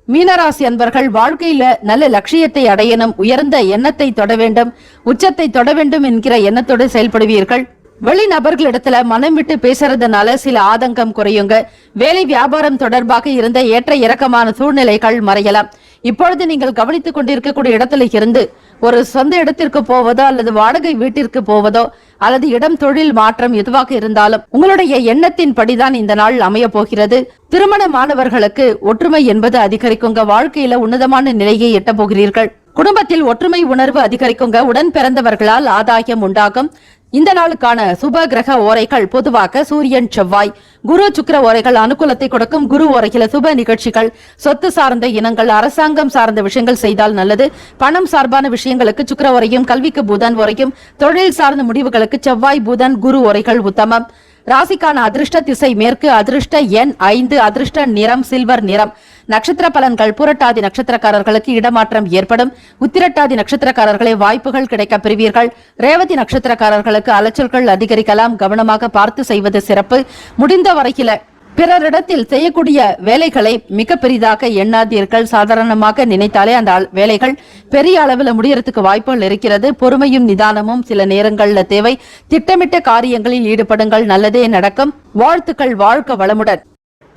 மீனராசி அன்பர்கள் வாழ்க்கையில நல்ல லட்சியத்தை அடையணும், உயர்ந்த எண்ணத்தை தொட வேண்டும், உச்சத்தை தொட வேண்டும் என்கிற எண்ணத்தோடு செயல்படுவீர்கள். வெளிநபர்களிடத்துல மனம் விட்டு பேசுறதுனால சில ஆதங்கம் குறையுங்க. வேலை வியாபாரம் தொடர்பாக இருந்த ஏற்ற இறக்கமான சூழ்நிலைகள் மறையலாம். இப்பொழுது நீங்கள் கவனித்துக் கொண்டிருக்கக்கூடிய இடத்துல இருந்து ஒரு சொந்த இடத்திற்கு போவதோ அல்லது வாடகை வீட்டிற்கு போவதோ அல்லது இடம் தொழில் மாற்றம் எதுவாக இருந்தாலும் உங்களுடைய எண்ணத்தின் படிதான் இந்த நாள் அமைய போகிறது. திருமணமானவர்களுக்கு ஒற்றுமை என்பது அதிகரிக்குங்க. வாழ்க்கையில உன்னதமான நிலையை எட்ட போகிறீர்கள். குடும்பத்தில் ஒற்றுமை உணர்வு அதிகரிக்குங்க. உடன் பிறந்தவர்களால் ஆதாயம் உண்டாகும். இந்த நாளுக்கான சுப கிரக ஓரைகள் பொதுவாக சூரியன், செவ்வாய், குரு, சுக்கிர ஓரைகள் அனுகூலத்தை கொடுக்கும். குரு ஓரையில சுப நிகழ்ச்சிகள், சொத்து சார்ந்த இனங்கள், அரசாங்கம் சார்ந்த விஷயங்கள் செய்தால் நல்லது. பணம் சார்பான விஷயங்களுக்கு சுக்கிர ஓரையும், கல்விக்கு புதன் ஓரையும், தொழில் சார்ந்த முடிவுகளுக்கு செவ்வாய், புதன், குரு ஓரைகள் உத்தமம். ராசிக்கான அதிர்ஷ்ட திசை மேற்கு, அதிர்ஷ்ட எண் 5, அதிர்ஷ்ட நிறம் சில்வர் நிறம். நட்சத்திர பலன்கள். புரட்டாதி நட்சத்திரக்காரர்களுக்கு இடமாற்றம் ஏற்படும். உத்திரட்டாதி நட்சத்திரக்காரர்களை வாய்ப்புகள் கிடைக்க பெறுவீர்கள். ரேவதி நட்சத்திரக்காரர்களுக்கு அலைச்சல்கள் அதிகரிக்கலாம். கவனமாக பார்த்து செய்வது சிறப்பு. முடிந்த வரையில பிறரிடத்தில் செய்யக்கூடிய வேலைகளை மிக பெரிதாக எண்ணாதீர்கள். சாதாரணமாக நினைத்தாலே அந்த வேலைகள் பெரிய அளவில் முடியறதுக்கு வாய்ப்புகள் இருக்கிறது. பொறுமையும் நிதானமும் சில நேரங்கள்ல தேவை. திட்டமிட்ட காரியங்களில் ஈடுபடுங்கள், நல்லதே நடக்கும். வாழ்த்துக்கள். வாழ்க வளமுடன்.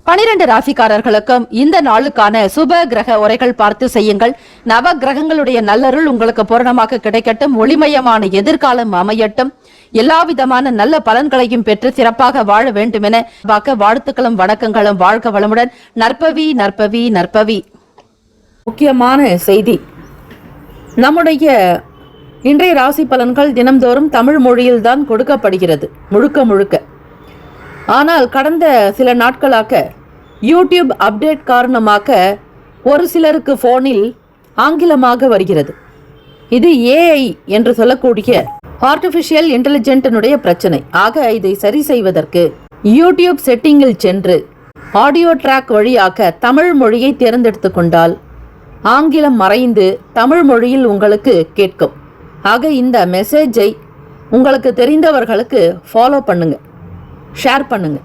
12 ராசிக்காரர்களுக்கும் இந்த நாளுக்கான சுப கிரக உரைகள் பார்த்து செய்யுங்கள். நவ கிரகங்களுடைய நல்லருள் உங்களுக்கு பூரணமாக கிடைக்கட்டும். ஒளிமயமான எதிர்காலம் அமையட்டும். எல்லா விதமான நல்ல பலன்களையும் பெற்று சிறப்பாக வாழ வேண்டும் என வாழ்த்துக்களும் வணக்கங்களும். வாழ்க வளமுடன். நற்பவி நற்பவி நற்பவி. முக்கியமான செய்தி, நம்முடைய இன்றைய ராசி பலன்கள் தினம்தோறும் தமிழ் மொழியில்தான் கொடுக்கப்படுகிறது முழுக்க. ஆனால் கடந்த சில நாட்களாக யூடியூப் அப்டேட் காரணமாக ஒரு சிலருக்கு போனில் ஆங்கிலமாக வருகிறது. இது ஏஐ என்று சொல்லக்கூடிய ஆர்டிஃபிஷியல் இன்டெலிஜென்டினுடைய பிரச்சனை. ஆக இதை சரி செய்வதற்கு யூடியூப் செட்டிங்கில் சென்று ஆடியோ ட்ராக் வழியாக தமிழ் மொழியை தேர்ந்தெடுத்து கொண்டால் ஆங்கிலம் மறைந்து தமிழ் மொழியில் உங்களுக்கு கேட்கும். ஆக இந்த மெசேஜை உங்களுக்கு தெரிந்தவர்களுக்கு ஃபாலோ பண்ணுங்க, ஷேர் பண்ணுங்க.